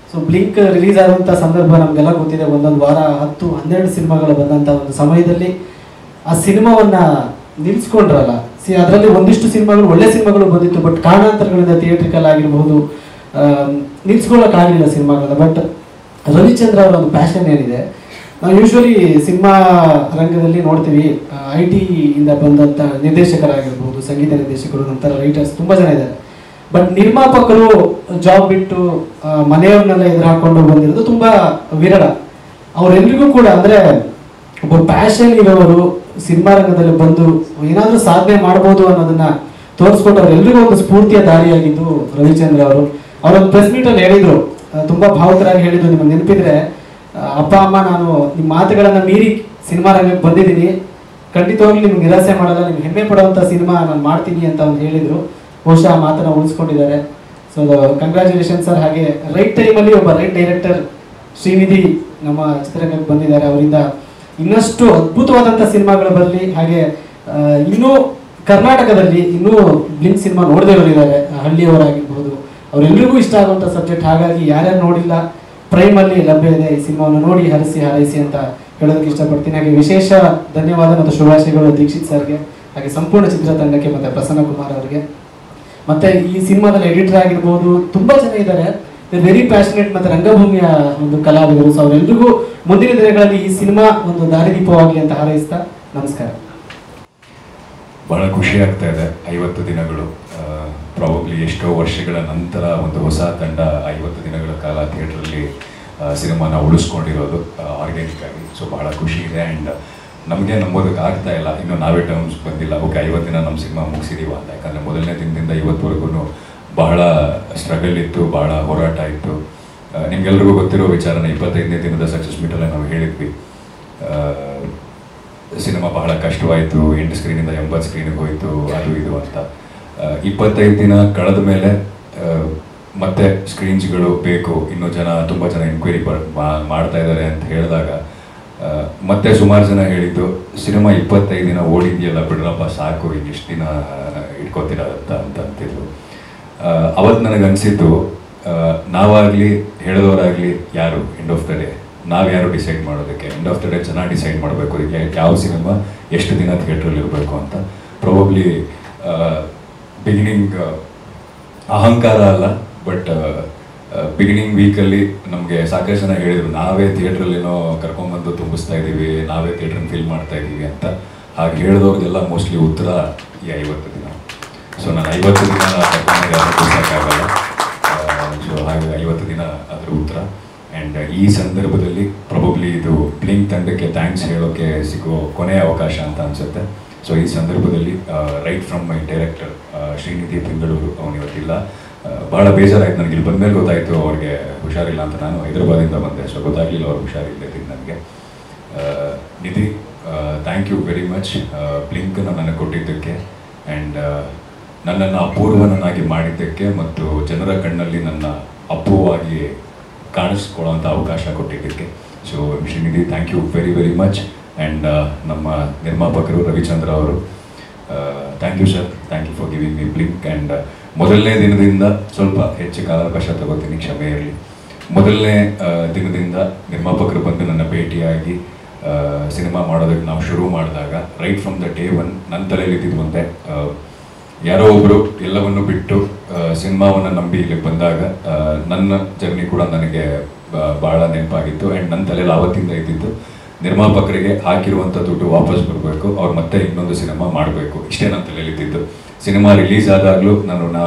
ಸೊ ಬ್ಲಿಂಕ್ ರಿಲೀಸ್ ಆದಂಥ ಸಂದರ್ಭ ನಮಗೆಲ್ಲ ಗೊತ್ತಿದೆ. ಒಂದೊಂದು ವಾರ 10-12 ಸಿನಿಮಾಗಳು ಬಂದಂಥ ಒಂದು ಸಮಯದಲ್ಲಿ ಆ ಸಿನಿಮಾವನ್ನ ನಿಲ್ಸ್ಕೊಂಡ್ರಲ್ಲ. ಅದರಲ್ಲಿ ಒಂದಿಷ್ಟು ಸಿನಿಮಾಗಳು ಒಳ್ಳೆ ಸಿನಿಮಾಗಳು ಬಂದಿತ್ತು, ಬಟ್ ಕಾರಣಾಂತರಗಳಿಂದ ಥಿಯೇಟ್ರಿಕಲ್ ಆಗಿರ್ಬಹುದು ನಿಲ್ಸ್ಕೊಳ್ಳೋಕ್ಕಾಗಲಿಲ್ಲ ಸಿನಿಮಾಗಳನ್ನ. ಬಟ್ ರವಿಚಂದ್ರ ಅವರ ಒಂದು ಪ್ಯಾಷನ್ ಏನಿದೆ, ನಾವು ಯೂಶ್ವಲಿ ಸಿನಿಮಾ ರಂಗದಲ್ಲಿ ನೋಡ್ತೀವಿ IT ಇಂದ ಬಂದಂಥ ನಿರ್ದೇಶಕರಾಗಿರ್ಬೋದು, ಸಂಗೀತ ನಿರ್ದೇಶಕರು, ನಂತರ ರೈಟರ್ಸ್ ತುಂಬ ಜನ ಇದ್ದಾರೆ. ಬಟ್ ನಿರ್ಮಾಪಕರು ಜಾಬ್ ಬಿಟ್ಟು ಮನೆಯವ್ರನ್ನೆಲ್ಲ ಎದುರು ಹಾಕೊಂಡು ಬಂದಿರೋದು ತುಂಬ ವಿರಳ. ಅವರೆಲ್ಲರಿಗೂ ಕೂಡ ಅಂದರೆ ಒಬ್ಬ ಪ್ಯಾಷನ್ ಇರೋರು ಸಿನಿಮಾ ರಂಗದಲ್ಲಿ ಬಂದು ಏನಾದರೂ ಸಾಧನೆ ಮಾಡ್ಬೋದು ಅನ್ನೋದನ್ನ ತೋರಿಸ್ಕೊಂಡು ಅವರೆಲ್ಲರಿಗೂ ಒಂದು ಸ್ಫೂರ್ತಿಯ ದಾರಿಯಾಗಿದ್ದು ರವಿಚಂದ್ರ ಅವರು. ಅವರೊಂದು ಪ್ರೆಸ್ ಮೀಟಲ್ಲಿ ಹೇಳಿದರು, ತುಂಬ ಭಾವುಕರಾಗಿ ಹೇಳಿದ್ರು, ನಿಮಗೆ ನೆನಪಿದ್ರೆ, ಅಪ್ಪ ಅಮ್ಮ ನಾನು ನಿಮ್ಮ ಮಾತುಗಳನ್ನು ಮೀರಿ ಸಿನಿಮಾ ರಂಗಕ್ಕೆ ಬಂದಿದ್ದೀನಿ, ಖಂಡಿತವಾಗ್ಲೂ ನಿಮ್ಗೆ ನಿರಾಸೆ ಮಾಡಲ್ಲ, ನಿಮ್ಗೆ ಹೆಮ್ಮೆ ಪಡುವಂಥ ಸಿನಿಮಾ ನಾನು ಮಾಡ್ತೀನಿ ಅಂತ ಒಂದು ಹೇಳಿದರು. ಬಹುಶಃ ಆ ಮಾತನ್ನು ಉಳಿಸ್ಕೊಂಡಿದ್ದಾರೆ. So congratulation sir. ಹಾಗೆ ರೈಟ್ ಟೈಮಲ್ಲಿ ಒಬ್ಬ ರೈಟ್ ಡೈರೆಕ್ಟರ್ ಶ್ರೀನಿಧಿ ನಮ್ಮ ಚಿತ್ರರಂಗಕ್ಕೆ ಬಂದಿದ್ದಾರೆ. ಅವರಿಂದ ಇನ್ನಷ್ಟು ಅದ್ಭುತವಾದಂಥ ಸಿನಿಮಾಗಳು ಬರಲಿ. ಹಾಗೆ ಇನ್ನೂ ಕರ್ನಾಟಕದಲ್ಲಿ ಇನ್ನೂ ಬ್ಲಿಂಕ್ ಸಿನಿಮಾ ನೋಡಿದವರಿದ್ದಾರೆ, ಹಳ್ಳಿಯವರಾಗಿರ್ಬೋದು, ಅವರೆಲ್ಲರಿಗೂ ಇಷ್ಟ ಆಗುವಂಥ ಸಬ್ಜೆಕ್ಟ್. ಹಾಗಾಗಿ ಯಾರ್ಯಾರು ನೋಡಿಲ್ಲ ಪ್ರೈಮಲ್ಲಿ ಲಭ್ಯ ಇದೆ, ಈ ಸಿನಿಮಾವನ್ನು ನೋಡಿ ಹರಿಸಿ ಹಾರೈಸಿ ಅಂತ ಹೇಳೋದಕ್ಕೆ ಇಷ್ಟಪಡ್ತೀನಿ. ಹಾಗೆ ವಿಶೇಷ ಧನ್ಯವಾದ ಮತ್ತು ಶುಭಾಶಯಗಳು ದೀಕ್ಷಿತ್ ಸರ್ಗೆ, ಹಾಗೆ ಸಂಪೂರ್ಣ ಚಿತ್ರತಂಡಕ್ಕೆ ಮತ್ತು ಪ್ರಸನ್ನ ಕುಮಾರ್ ಅವರಿಗೆ. ಮತ್ತು ಈ ಸಿನಿಮಾದಲ್ಲಿ ಎಡಿಟರ್ ಆಗಿರ್ಬೋದು ತುಂಬ ಜನ ಇದ್ದಾರೆ, ವೆರಿ ಪ್ಯಾಷನೇಟ್ ಮತ್ತು ರಂಗಭೂಮಿಯ ಒಂದು ಕಲಾವಿದರು. ಸೊ ಅವರೆಲ್ಲರಿಗೂ ಮುಂದಿನ ದಿನಗಳಲ್ಲಿ ಈ ಸಿನಿಮಾ ಒಂದು ದಾರಿದೀಪವಾಗಲಿ ಅಂತ ಹಾರೈಸ್ತಾ ನಮಸ್ಕಾರ. ಬಹಳ ಖುಷಿ ಆಗ್ತಾ ಇದೆ. 50 ದಿನಗಳು ಪ್ರಾಬಬ್ಲಿ ಎಷ್ಟೋ ವರ್ಷಗಳ ನಂತರ ಒಂದು ಹೊಸ ತಂಡ 50 ದಿನಗಳ ಕಾಲ ಥಿಯೇಟ್ರಲ್ಲಿ ಸಿನಿಮಾನ ಉಳಿಸ್ಕೊಂಡಿರೋದು ಆರ್ಗ್ಯಾನಿಕ್ ಆಗಿ. ಸೊ ಬಹಳ ಖುಷಿ ಇದೆ. ಆ್ಯಂಡ್ ನಮಗೆ ನಂಬೋದಕ್ಕೆ ಆಗ್ತಾ ಇಲ್ಲ, ಇನ್ನು ನಾವೇ ಟರ್ಮ್ಸ್ ಬಂದಿಲ್ಲ, ಓಕೆ 50 ದಿನ ನಮ್ಮ ಸಿನಿಮಾ ಮುಗಿಸಿದೀವ ಅಂತ. ಯಾಕಂದರೆ ಮೊದಲನೇ ದಿನದಿಂದ ಇವತ್ತುವರೆಗೂ ಬಹಳ ಸ್ಟ್ರಗಲ್ ಇತ್ತು, ಬಹಳ ಹೋರಾಟ ಇತ್ತು. ನಿಮ್ಗೆಲ್ರಿಗೂ ಗೊತ್ತಿರೋ ವಿಚಾರನ 25ನೇ ದಿನದ ಸಕ್ಸಸ್ ಮೀಟಲ್ಲೇ ನಾವು ಹೇಳಿದ್ವಿ, ಸಿನಿಮಾ ಬಹಳ ಕಷ್ಟವಾಯಿತು, 8 ಸ್ಕ್ರೀನಿಂದ 80 ಸ್ಕ್ರೀನಿಗೆ ಹೋಯಿತು, ಅದು ಇದು ಅಂತ. 25 ದಿನ ಕಳೆದ ಮೇಲೆ ಮತ್ತೆ ಸ್ಕ್ರೀನ್ಸ್ಗಳು ಬೇಕು, ಇನ್ನೂ ತುಂಬ ಜನ ಎನ್ಕ್ವೈರಿ ಮಾಡ್ತಾ ಇದ್ದಾರೆ ಅಂತ ಹೇಳಿದಾಗ ಮತ್ತೆ ಸುಮಾರು ಜನ ಹೇಳಿದ್ದು, ಸಿನಿಮಾ 25 ದಿನ ಓಡಿದೆಯಲ್ಲ ಬಿಡ್ರಪ್ಪ ಸಾಕು, ಈಗ ಇಷ್ಟು ದಿನ ಇಟ್ಕೋತಿರೋದಂತ ಅಂತಿದ್ರು. ಅವತ್ತು ನನಗನ್ಸಿದ್ದು, ನಾವಾಗಲಿ ಹೇಳಿದವರಾಗಲಿ ಯಾರು ಎಂಡ್ ಆಫ್ ದ ಡೇ ನಾವ್ಯಾರು ಡಿಸೈಡ್ ಮಾಡೋದಕ್ಕೆ, ಎಂಡ್ ಆಫ್ ದ ಡೇ ಜನ ಡಿಸೈಡ್ ಮಾಡಬೇಕು ಯಾವ ಸಿನಿಮಾ ಎಷ್ಟು ದಿನ ಥಿಯೇಟ್ರಲ್ಲಿ ಇರಬೇಕು ಅಂತ. ಪ್ರಾಬಬ್ಲಿ ಬಿಗಿನಿಂಗ್ ಅಹಂಕಾರ ಅಲ್ಲ, ಬಟ್ ಬಿಗಿನಿಂಗ್ ವೀಕಲ್ಲಿ ನಮಗೆ ಸಾಕಷ್ಟು ಜನ ಹೇಳಿದರು, ನಾವೇ ಥಿಯೇಟ್ರಲ್ಲೇನೋ ಕರ್ಕೊಂಡ್ಬಂದು ತುಂಬಿಸ್ತಾ ಇದ್ದೀವಿ, ನಾವೇ ಥಿಯೇಟ್ರನ್ನ ಫಿಲ್ ಮಾಡ್ತಾ ಇದ್ದೀವಿ ಅಂತ. ಹಾಗೆ ಹೇಳಿದವ್ರಿಗೆಲ್ಲ ಮೋಸ್ಟ್ಲಿ ಉತ್ತರ ಈ 50 ದಿನ. ಸೊ ನಾನು 50 ದಿನ ಕರ್ಕೊಂಡಾಗಲ್ಲ, ಸೊ ಹಾಗೆ 50 ದಿನ ಅದರ ಉತ್ತರ. ಆ್ಯಂಡ್ ಈ ಸಂದರ್ಭದಲ್ಲಿ ಪ್ರಾಬಬ್ಲಿ ಇದು ಬ್ಲಿಂಕ್ ತಂಡಕ್ಕೆ ಥ್ಯಾಂಕ್ಸ್ ಹೇಳೋಕ್ಕೆ ಸಿಗೋ ಕೊನೆಯ ಅವಕಾಶ ಅಂತ ಅನಿಸುತ್ತೆ. ಸೊ ಈ ಸಂದರ್ಭದಲ್ಲಿ right from my director Srinidhi Bengaluru, ಅವನಿವತ್ತಿಲ್ಲ, ಭಾಳ ಬೇಜಾರಾಯಿತು ನನಗೆ. ಇಲ್ಲಿ ಬಂದಮೇಲೆ ಗೊತ್ತಾಯಿತು ಅವ್ರಿಗೆ ಹುಷಾರಿಲ್ಲ ಅಂತ. ನಾನು ಹೈದರಾಬಾದಿಂದ ಬಂದೆ, ಸೊ ಗೊತ್ತಾಗಲಿಲ್ಲ ಅವ್ರು ಹುಷಾರಿಲ್ಲದಿದ್ದು ನನಗೆ. ನಿಧಿ, ಥ್ಯಾಂಕ್ ಯು ವೆರಿ ಮಚ್ ಬ್ಲಿಂಕನ್ನು ನನಗೆ ಕೊಟ್ಟಿದ್ದಕ್ಕೆ, ಆ್ಯಂಡ್ ನನ್ನನ್ನು ಅಪೂರ್ವನಾಗಿ ಮಾಡಿದ್ದಕ್ಕೆ ಮತ್ತು ಜನರ ಕಣ್ಣಲ್ಲಿ ನನ್ನ ಅಪ್ಪುವಾಗಿ ಕಾಣಿಸ್ಕೊಳ್ಳೋಂಥ ಅವಕಾಶ ಕೊಟ್ಟಿದ್ದಕ್ಕೆ. So Srinidhi, thank you very very much. And ನಮ್ಮ ನಿರ್ಮಾಪಕರು ರವಿಚಂದ್ರ ಅವರು, thank you sir, thank you for giving me Blink. And ಮೊದಲನೇ ದಿನದಿಂದ ಸ್ವಲ್ಪ ಹೆಚ್ಚು ಕಾಲಾವಕಾಶ ತಗೋತೀನಿ, ಕ್ಷಮೆ ಇರಲಿ. ಮೊದಲನೇ ದಿನದಿಂದ ನಿರ್ಮಾಪಕರು ಬಂದು ನನ್ನ ಭೇಟಿಯಾಗಿ ಸಿನಿಮಾ ಮಾಡೋದಕ್ಕೆ ನಾವು ಶುರು ಮಾಡಿದಾಗ right from the day one ನನ್ನ ತಲೆಯಲ್ಲಿ ಇದ್ದಿದ್ದು ಒಂದೇ, ಯಾರೋ ಒಬ್ಬರು ಎಲ್ಲವನ್ನು ಬಿಟ್ಟು ಸಿನಿಮಾವನ್ನು ನಂಬಿ ಇಲ್ಲಿಗೆ ಬಂದಾಗ ನನ್ನ ಜರ್ನಿ ಕೂಡ ನನಗೆ ಭಾಳ ನೆನಪಾಗಿತ್ತು. ಆ್ಯಂಡ್ ನನ್ನ ತಲೆಯಲ್ಲಿ ಆವತ್ತಿಂದ ಇದ್ದಿದ್ದು, ನಿರ್ಮಾಪಕರಿಗೆ ಹಾಕಿರುವಂಥ ದುಡ್ಡು ವಾಪಸ್ ಬರಬೇಕು, ಅವ್ರು ಮತ್ತೆ ಇನ್ನೊಂದು ಸಿನಿಮಾ ಮಾಡಬೇಕು, ಇಷ್ಟೇ ನನ್ನ ತಲೆಯಲ್ಲಿ ಇದ್ದಿದ್ದು. ಸಿನಿಮಾ ರಿಲೀಸ್ ಆದಾಗಲೂ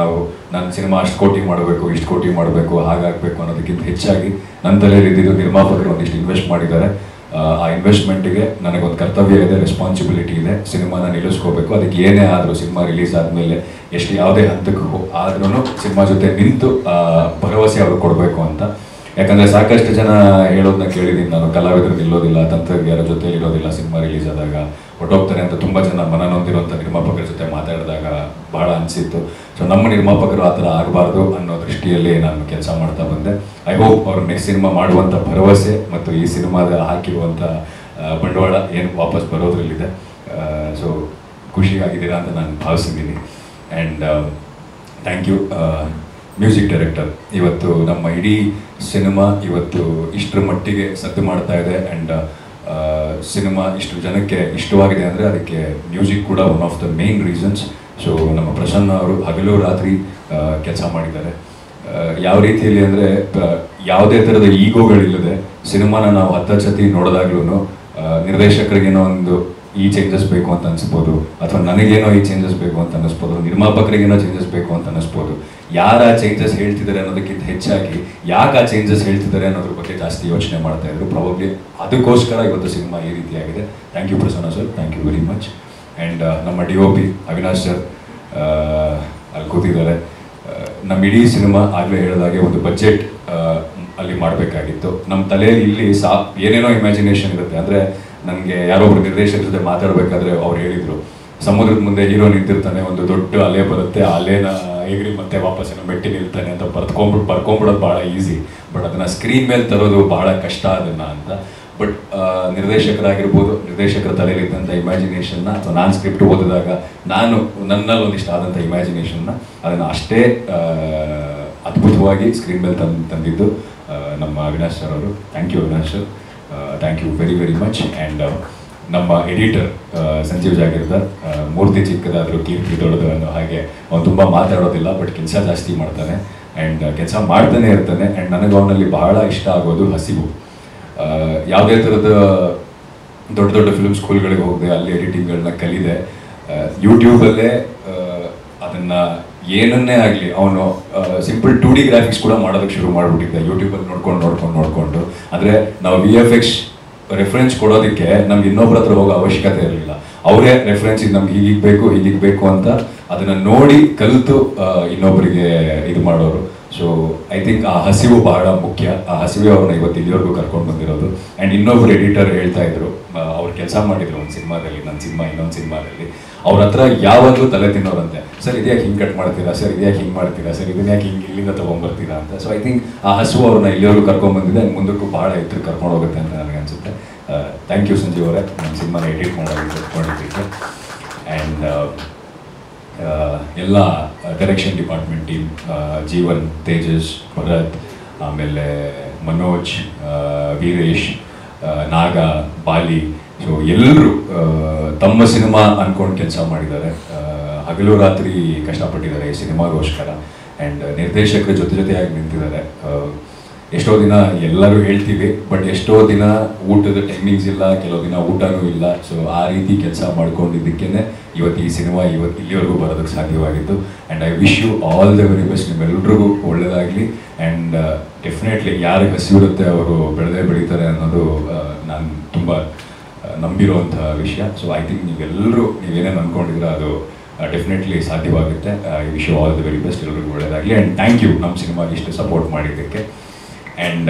ನಾನು ಸಿನಿಮಾ ಅಷ್ಟು ಕೋಟಿ ಮಾಡಬೇಕು, ಇಷ್ಟು ಕೋಟಿ ಮಾಡಬೇಕು, ಹಾಗಾಗಬೇಕು ಅನ್ನೋದಕ್ಕಿಂತ ಹೆಚ್ಚಾಗಿ ನನ್ನ ತಲೆಯಲ್ಲಿ ಇದ್ದಿದ್ದು, ನಿರ್ಮಾಪಕರು ಒಂದಿಷ್ಟು ಇನ್ವೆಸ್ಟ್ ಮಾಡಿದ್ದಾರೆ, ಆ ಇನ್ವೆಸ್ಟ್ಮೆಂಟ್ಗೆ ನನಗೊಂದು ಕರ್ತವ್ಯ ಇದೆ, ರೆಸ್ಪಾನ್ಸಿಬಿಲಿಟಿ ಇದೆ, ಸಿನಿಮಾನ ನಿಲ್ಲಿಸ್ಕೋಬೇಕು. ಅದಕ್ಕೆ ಏನೇ ಆದರೂ ಸಿನಿಮಾ ರಿಲೀಸ್ ಆದಮೇಲೆ ಎಷ್ಟು ಯಾವುದೇ ಹಂತಕ್ಕೆ ಆದ್ರೂ ಸಿನಿಮಾ ಜೊತೆ ನಿಂತು ಭರವಸೆ ಅವ್ರಿಗೆ ಕೊಡಬೇಕು ಅಂತ. ಯಾಕಂದರೆ ಸಾಕಷ್ಟು ಜನ ಹೇಳೋದನ್ನ ಕೇಳಿದ್ದೀನಿ ನಾನು, ಕಲಾವಿದರು ನಿಲ್ಲೋದಿಲ್ಲ, ತಂತ್ರಜ್ಞರ ಜೊತೆ ಇರೋದಿಲ್ಲ, ಸಿನಿಮಾ ರಿಲೀಸ್ ಆದಾಗ ಹೊರಟೋಗ್ತಾರೆ ಅಂತ ತುಂಬ ಜನ ಮನನೊಂದಿರುವಂಥ ನಿರ್ಮಾಪಕರ ಜೊತೆ ಮಾತಾಡಿದಾಗ ಭಾಳ ಅನಿಸಿತ್ತು. ಸೊ ನಮ್ಮ ನಿರ್ಮಾಪಕರು ಆ ಥರ ಆಗಬಾರ್ದು ಅನ್ನೋ ದೃಷ್ಟಿಯಲ್ಲಿ ನಾನು ಕೆಲಸ ಮಾಡ್ತಾ ಬಂದೆ. ಐ ಹೋಪ್ ಅವರು ನೆಕ್ಸ್ಟ್ ಸಿನಿಮಾ ಮಾಡುವಂಥ ಭರವಸೆ ಮತ್ತು ಈ ಸಿನಿಮಾದ ಹಾಕಿರುವಂಥ ಬಂಡವಾಳ ಏನು ವಾಪಸ್ ಬರೋದ್ರಲ್ಲಿದೆ. ಸೊ ಖುಷಿಯಾಗಿದ್ದೀರಾ ಅಂತ ನಾನು ಭಾವಿಸಿದ್ದೀನಿ. And thank you music director. ಇವತ್ತು ನಮ್ಮ ಇಡೀ ಸಿನಿಮಾ ಇವತ್ತು ಇಷ್ಟರ ಮಟ್ಟಿಗೆ ಸದ್ದು ಮಾಡ್ತಾ ಇದೆ. ಆ್ಯಂಡ್ ಸಿನಿಮಾ ಇಷ್ಟು ಜನಕ್ಕೆ ಇಷ್ಟವಾಗಿದೆ ಅಂದರೆ ಅದಕ್ಕೆ ಮ್ಯೂಸಿಕ್ ಕೂಡ one of the main reasons. So ನಮ್ಮ ಪ್ರಸನ್ನ ಅವರು ಹಗಲು ರಾತ್ರಿ ಕೆಲಸ ಮಾಡಿದ್ದಾರೆ. ಯಾವ ರೀತಿಯಲ್ಲಿ ಅಂದರೆ ಯಾವುದೇ ಥರದ ಈಗೋಗಳಿಲ್ಲದೆ ಸಿನಿಮಾನ ನಾವು 10 ಸತಿ ನೋಡಿದಾಗ್ಲೂ ನಿರ್ದೇಶಕರಿಗೇನೋ ಒಂದು ಈ ಚೇಂಜಸ್ ಬೇಕು ಅಂತ ಅನಿಸ್ಬೋದು, ಅಥವಾ ನನಗೇನೋ ಈ ಚೇಂಜಸ್ ಬೇಕು ಅಂತ ಅನ್ನಿಸ್ಬೋದು, ನಿರ್ಮಾಪಕರಿಗೇನೋ ಚೇಂಜಸ್ ಬೇಕು ಅಂತ ಅನ್ನಿಸ್ಬೋದು. ಯಾರು ಆ ಚೇಂಜಸ್ ಹೇಳ್ತಿದ್ದಾರೆ ಅನ್ನೋದಕ್ಕಿಂತ ಹೆಚ್ಚಾಗಿ ಯಾಕೆ ಆ ಚೇಂಜಸ್ ಹೇಳ್ತಿದ್ದಾರೆ ಅನ್ನೋದ್ರ ಬಗ್ಗೆ ಜಾಸ್ತಿ ಯೋಚನೆ ಮಾಡ್ತಾ ಇದ್ರು. ಪ್ರಾಬಬ್ಲಿ ಅದಕ್ಕೋಸ್ಕರ ಇವತ್ತು ಸಿನಿಮಾ ಈ ರೀತಿಯಾಗಿದೆ. Thank you Prasanna sir, thank you very much. And ನಮ್ಮ DOP ಅವಿನಾಶ್ ಸರ್ ಅಲ್ಲಿ ಕೂತಿದ್ದಾರೆ. ನಮ್ಮ ಇಡೀ ಸಿನಿಮಾ ಆಗಲೇ ಹೇಳಿದಾಗೆ ಒಂದು ಬಜೆಟ್ ಅಲ್ಲಿ ಮಾಡಬೇಕಾಗಿತ್ತು. ನಮ್ಮ ತಲೆಯಲ್ಲಿ ಇಲ್ಲಿ ಏನೇನೋ ಇಮ್ಯಾಜಿನೇಷನ್ ಇರುತ್ತೆ. ಅಂದರೆ ನನಗೆ ಯಾರೊಬ್ಬರು ನಿರ್ದೇಶಕರ ಜೊತೆ ಮಾತಾಡಬೇಕಾದ್ರೆ ಅವ್ರು ಹೇಳಿದರು, ಸಮುದ್ರದ ಮುಂದೆ ಹೀರೋ ನಿಂತಿರ್ತಾನೆ, ಒಂದು ದೊಡ್ಡ ಅಲೆ ಬರುತ್ತೆ, ಆ ಅಲೆನ ಎಗರಿ ಮತ್ತೆ ವಾಪಸ್ಸಿನ ಮೆಟ್ಟಿ ನಿಲ್ತಾನೆ ಅಂತ ಬರ್ಕೊಂಬಿಡೋದು ಭಾಳ ಈಸಿ, ಬಟ್ ಅದನ್ನು ಸ್ಕ್ರೀನ್ ಮೇಲೆ ತರೋದು ಬಹಳ ಕಷ್ಟ ಅದನ್ನು ಅಂತ. ಬಟ್ ನಿರ್ದೇಶಕರಾಗಿರ್ಬೋದು, ನಿರ್ದೇಶಕರ ತಲೆಯಲ್ಲಿದ್ದಂಥ ಇಮ್ಯಾಜಿನೇಷನ್ನ ಅಥವಾ ನಾನು ಸ್ಕ್ರಿಪ್ಟ್ ಓದಿದಾಗ ನನ್ನಲ್ಲಿ ಒಂದಿಷ್ಟು ಆದಂಥ ಇಮ್ಯಾಜಿನೇಷನ್ನ ಅದನ್ನು ಅಷ್ಟೇ ಅದ್ಭುತವಾಗಿ ಸ್ಕ್ರೀನ್ ಮೇಲೆ ತಂದಿದ್ದು ನಮ್ಮ ಅವಿನಾಶ್ ಸರ್ ಅವರು. Thank you Avinash sir, thank you very very much. And ನಮ್ಮ ಎಡಿಟರ್ ಸಂಜೀವ್ ಜಾಗೀರ್ದಾರ್, ಮೂರ್ತಿ ಚಿಕ್ಕದಾದರೂ ಕೀರ್ತಿ ದೊಡ್ಡದು ಅನ್ನೋ ಹಾಗೆ ಅವನು ತುಂಬ ಮಾತಾಡೋದಿಲ್ಲ, ಬಟ್ ಕೆಲಸ ಜಾಸ್ತಿ ಮಾಡ್ತಾನೆ ಆ್ಯಂಡ್ ಕೆಲಸ ಮಾಡ್ತಾನೆ ಇರ್ತಾನೆ. ಆ್ಯಂಡ್ ನನಗೆ ಅವನಲ್ಲಿ ಬಹಳ ಇಷ್ಟ ಆಗೋದು ಹಸಿವು. ಯಾವುದೇ ಥರದ ದೊಡ್ಡ ದೊಡ್ಡ ಫಿಲ್ಮ್ ಸ್ಕೂಲ್ಗಳಿಗೆ ಹೋಗಿದೆ, ಅಲ್ಲಿ ಎಡಿಟಿಂಗ್ಗಳನ್ನ ಕಲಿದೆ, ಯೂಟ್ಯೂಬಲ್ಲೇ ಅದನ್ನು ಏನನ್ನೇ ಆಗಲಿ ಅವನು ಸಿಂಪಲ್ 2D ಗ್ರಾಫಿಕ್ಸ್ ಕೂಡ ಮಾಡೋದಕ್ಕೆ ಶುರು ಮಾಡಿಬಿಟ್ಟಿದ್ದೆ ಯೂಟ್ಯೂಬಲ್ಲಿ ನೋಡ್ಕೊಂಡು. ಅಂದರೆ ನಾವು VFX ರೆಫರೆನ್ಸ್ ಕೊಡೋದಕ್ಕೆ ನಮ್ಗೆ ಇನ್ನೊಬ್ಬರ ಹತ್ರ ಹೋಗೋ ಅವಶ್ಯಕತೆ ಇರಲಿಲ್ಲ. ಅವರೇ ರೆಫರೆನ್ಸ್ ನಮ್ಗೆ ಹೀಗಿಗೆ ಬೇಕು ಅಂತ ಅದನ್ನು ನೋಡಿ ಕಲಿತು ಇನ್ನೊಬ್ಬರಿಗೆ ಇದು ಮಾಡೋರು. ಸೊ ಐ ಥಿಂಕ್ ಆ ಹಸಿವು ಬಹಳ ಮುಖ್ಯ. ಆ ಹಸಿವೆ ಅವ್ರನ್ನ ಇವತ್ತು ಇಲ್ಲಿವರೆಗೂ ಕರ್ಕೊಂಡು ಬಂದಿರೋದು. ಆ್ಯಂಡ್ ಇನ್ನೊಬ್ಬರು ಎಡಿಟರ್ ಹೇಳ್ತಾ ಇದ್ರು, ಅವ್ರು ಕೆಲಸ ಮಾಡಿದ್ರು ಒಂದು ಸಿನಿಮಾದಲ್ಲಿ, ಇನ್ನೊಂದು ಸಿನಿಮಾದಲ್ಲಿ. ಅವ್ರ ಹತ್ರ ಯಾವಾಗಲೂ ತಲೆ ತಿನ್ನೋರಂತೆ, ಸರ್ ಇದ್ಯಾಕೆ ಹಿಂಗೆ ಕಟ್ ಮಾಡ್ತೀರಾ, ಸರ್ ಇದ್ಯಾಕೆ ಹಿಂಗೆ ಮಾಡ್ತೀರಾ, ಸರ್ ಇದನ್ನ ಯಾಕೆ ಇಲ್ಲಿಂದ ತೊಗೊಂಡ್ಬರ್ತೀರಾ ಅಂತ. ಸೊ ಐ ಥಿಂಕ್ ಆ ಹಸಿವು ಅವ್ರನ್ನ ಇಲ್ಲಿವರೆಗೂ ಕರ್ಕೊಂಡ್ಬಂದಿದೆ, ಮುಂದಕ್ಕೂ ಭಾಳ ಎತ್ತರಕ್ಕೆ ಕರ್ಕೊಂಡು ಹೋಗುತ್ತೆ ಅಂತ ನನಗೆ ಅನಿಸುತ್ತೆ. ಥ್ಯಾಂಕ್ ಯು ಸಂಜೀವ್ ಅವರೇ, ನಮ್ಮ ಸಿನಿಮಾನ ಎಡಿಟ್ ಮಾಡಿದ್ದಕ್ಕೆ. ಆ್ಯಂಡ್ ಎಲ್ಲ direction department team, Jeevan, Tejas, Bharat, ಆಮೇಲೆ ಮನೋಜ್, ವೀರೇಶ್, ನಾಗ, ಬಾಲಿ, ಸೊ ಎಲ್ಲರೂ ತಮ್ಮ ಸಿನಿಮಾ ಅಂದ್ಕೊಂಡು ಕೆಲಸ ಮಾಡಿದ್ದಾರೆ. ಹಗಲು ರಾತ್ರಿ ಕಷ್ಟಪಟ್ಟಿದ್ದಾರೆ ಈ ಸಿನಿಮಾಗೋಸ್ಕರ. ಆ್ಯಂಡ್ ನಿರ್ದೇಶಕರ ಜೊತೆಯಾಗಿ ನಿಂತಿದ್ದಾರೆ. ಎಷ್ಟೋ ದಿನ ಎಲ್ಲರೂ ಹೇಳ್ತೀವಿ, ಬಟ್ ಎಷ್ಟೋ ದಿನ ಊಟದ ಟೈಮಿಂಗ್ಸ್ ಇಲ್ಲ, ಕೆಲವು ದಿನ ಊಟನೂ ಇಲ್ಲ. ಸೊ ಆ ರೀತಿ ಕೆಲಸ ಮಾಡ್ಕೊಂಡಿದ್ದಕ್ಕೇ ಇವತ್ತು ಈ ಸಿನಿಮಾ ಇಲ್ಲಿವರೆಗೂ ಬರೋದಕ್ಕೆ ಸಾಧ್ಯವಾಗಿತ್ತು. And I wish you all the very best. ನಿಮ್ಮೆಲ್ಲರಿಗೂ ಒಳ್ಳೆಯದಾಗಲಿ. ಆ್ಯಂಡ್ ಡೆಫಿನೆಟ್ಲಿ ಯಾರಿಗೆ ಹಸಿವಿರುತ್ತೆ ಅವರು ಬೆಳೀತಾರೆ ಅನ್ನೋದು ನಾನು ತುಂಬ ನಂಬಿರುವಂಥ ವಿಷಯ. ಸೊ ಐ ಥಿಂಕ್ ನೀವೇನೇನು ಅಂದ್ಕೊಂಡಿದ್ರೆ ಅದು ಡೆಫಿನೆಟ್ಲಿ ಸಾಧ್ಯವಾಗುತ್ತೆ. I wish you all the very best. ಎಲ್ಲರಿಗೂ ಒಳ್ಳೆಯದಾಗಲಿ. ಆ್ಯಂಡ್ ಥ್ಯಾಂಕ್ ಯು ನಮ್ಮ ಸಿನಿಮಾಗೆ ಇಷ್ಟು ಸಪೋರ್ಟ್ ಮಾಡಿದ್ದಕ್ಕೆ. ಆ್ಯಂಡ್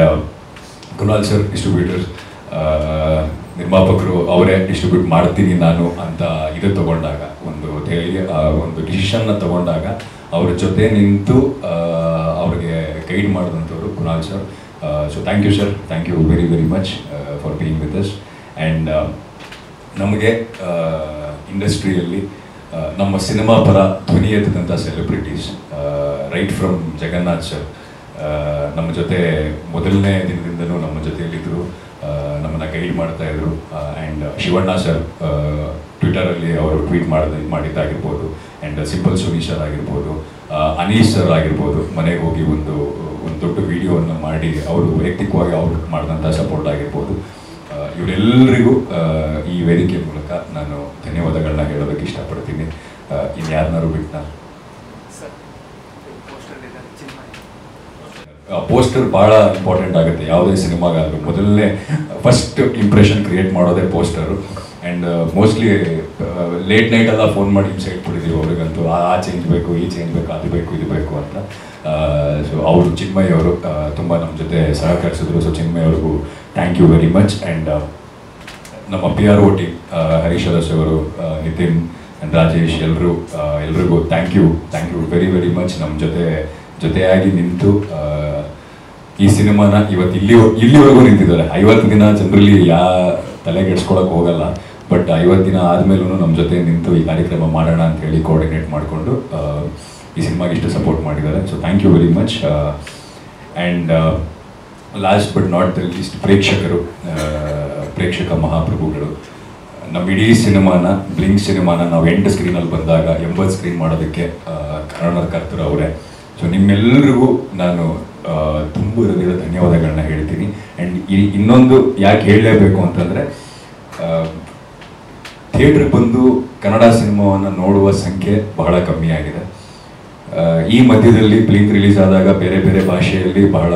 ಕುನಾಲ್ ಸರ್, ಡಿಸ್ಟ್ರಿಬ್ಯೂಟರ್, ನಿರ್ಮಾಪಕರು ಅವರೇ ಡಿಸ್ಟ್ರಿಬ್ಯೂಟ್ ಮಾಡ್ತೀನಿ ನಾನು ಅಂತ ಇದು ತಗೊಂಡಾಗ, ಒಂದು ಡಿಸಿಷನ್ನ ತಗೊಂಡಾಗ ಅವ್ರ ಜೊತೆ ನಿಂತು ಅವ್ರಿಗೆ ಗೈಡ್ ಮಾಡಿದಂಥವ್ರು Kunal sir. So thank you sir, thank you very very much for being with us. And ನಮಗೆ ಇಂಡಸ್ಟ್ರಿಯಲ್ಲಿ ನಮ್ಮ ಸಿನಿಮಾ ಪರ ಧ್ವನಿ ಎತ್ತಿದಂಥ celebrities, right from Jagannath sir ನಮ್ಮ ಜೊತೆ ಮೊದಲನೇ ದಿನದಿಂದಲೂ ನಮ್ಮ ಜೊತೆಯಲ್ಲಿದ್ದರು, ನಮ್ಮನ್ನು ಗೈಡ್ ಮಾಡ್ತಾಯಿದ್ರು. ಆ್ಯಂಡ್ ಶಿವಣ್ಣ ಸರ್ ಟ್ವಿಟರಲ್ಲಿ ಅವರು ಟ್ವೀಟ್ ಮಾಡಿದ್ದಾಗಿರ್ಬೋದು. ಆ್ಯಂಡ್ ಸಿಂಪಲ್ ಸುನೀಶ್ ಸರ್ ಆಗಿರ್ಬೋದು, ಅನೀಶ್ ಸರ್ ಆಗಿರ್ಬೋದು, ಮನೆಗೆ ಹೋಗಿ ಒಂದು ದೊಡ್ಡ ವಿಡಿಯೋವನ್ನು ಮಾಡಿ ಅವರು ವೈಯಕ್ತಿಕವಾಗಿ ಅವ್ರು ಮಾಡಿದಂಥ ಸಪೋರ್ಟ್ ಆಗಿರ್ಬೋದು. ಇವರೆಲ್ಲರಿಗೂ ಈ ವೇದಿಕೆ ಮೂಲಕ ನಾನು ಧನ್ಯವಾದಗಳನ್ನ ಹೇಳೋದಕ್ಕೆ ಇಷ್ಟಪಡ್ತೀನಿ. ಇನ್ಯಾರನ್ನಾರು ಬಿಟ್ಟು ನಾನು ಪೋಸ್ಟರ್ ಭಾಳ ಇಂಪಾರ್ಟೆಂಟ್ ಆಗುತ್ತೆ ಯಾವುದೇ ಸಿನಿಮಾಗಾದರೂ. ಮೊದಲನೇ ಫಸ್ಟ್ ಇಂಪ್ರೆಷನ್ ಕ್ರಿಯೇಟ್ ಮಾಡೋದೇ ಪೋಸ್ಟರು. ಆ್ಯಂಡ್ ಮೋಸ್ಟ್ಲಿ ಲೇಟ್ ನೈಟೆಲ್ಲ ಫೋನ್ ಮಾಡಿ ಹಿಂಸೆ ಇಟ್ಬಿಟ್ಟಿದ್ದೀವಿ ಅವ್ರಿಗಂತೂ, ಆ ಚೇಂಜ್ ಬೇಕು, ಈ ಚೇಂಜ್ ಬೇಕು, ಅದು ಬೇಕು, ಇದು ಬೇಕು ಅಂತ. ಸೊ ಅವರು ಚಿನ್ಮಯ್ ಅವರು ತುಂಬ ನಮ್ಮ ಜೊತೆ ಸಹಕರಿಸಿದ್ರು. ಸೊ ಚಿನ್ಮಯ್ ಅವ್ರಿಗೂ thank you very much. And ನಮ್ಮ PRO ಟೀಮ್, ಹರೀಶ್ ಅರಸ್ ಅವರು, ನಿತಿನ್ ಆ್ಯಂಡ್ ರಾಜೇಶ್, ಎಲ್ರಿಗೂ thank you very very much. ನಮ್ಮ ಜೊತೆಯಾಗಿ ನಿಂತು ಈ ಸಿನಿಮಾನ ಇಲ್ಲಿವರೆಗೂ ನಿಂತಿದ್ದಾರೆ. 50 ದಿನ ಜನರಲ್ಲಿ ತಲೆಗೆಡ್ಸ್ಕೊಳಕ್ಕೆ ಹೋಗಲ್ಲ, ಬಟ್ 50 ದಿನ ಆದಮೇಲೂ ನಮ್ಮ ಜೊತೆ ನಿಂತು ಈ ಕಾರ್ಯಕ್ರಮ ಮಾಡೋಣ ಅಂತ ಹೇಳಿ ಕೋಆರ್ಡಿನೇಟ್ ಮಾಡಿಕೊಂಡು ಈ ಸಿನಿಮಾಗೆ ಇಷ್ಟು ಸಪೋರ್ಟ್ ಮಾಡಿದ್ದಾರೆ. So thank you very much. And last but not the least ಪ್ರೇಕ್ಷಕ ಮಹಾಪ್ರಭುಗಳು, ನಮ್ಮ ಇಡೀ ಸಿನಿಮಾನ, ಬ್ಲಿಂಕ್ ಸಿನಿಮಾನ ನಾವು 8 ಸ್ಕ್ರೀನಲ್ಲಿ ಬಂದಾಗ 80 ಸ್ಕ್ರೀನ್ ಮಾಡೋದಕ್ಕೆ ಕಾರಣಕರ್ತರು ಅವರೇ. ಸೊ ನಿಮ್ಮೆಲ್ಲರಿಗೂ ನಾನು ತುಂಬ ಹೃದಯದ ಧನ್ಯವಾದಗಳನ್ನ ಹೇಳ್ತೀನಿ. ಆ್ಯಂಡ್ ಇನ್ನೊಂದು ಯಾಕೆ ಹೇಳಲೇಬೇಕು ಅಂತಂದರೆ, ಥಿಯೇಟ್ರಿಗೆ ಬಂದು ಕನ್ನಡ ಸಿನಿಮಾವನ್ನು ನೋಡುವ ಸಂಖ್ಯೆ ಬಹಳ ಕಮ್ಮಿ ಆಗಿದೆ. ಈ ಮಧ್ಯದಲ್ಲಿ ಬ್ಲಿಂಕ್ ರಿಲೀಸ್ ಆದಾಗ ಬೇರೆ ಬೇರೆ ಭಾಷೆಯಲ್ಲಿ ಬಹಳ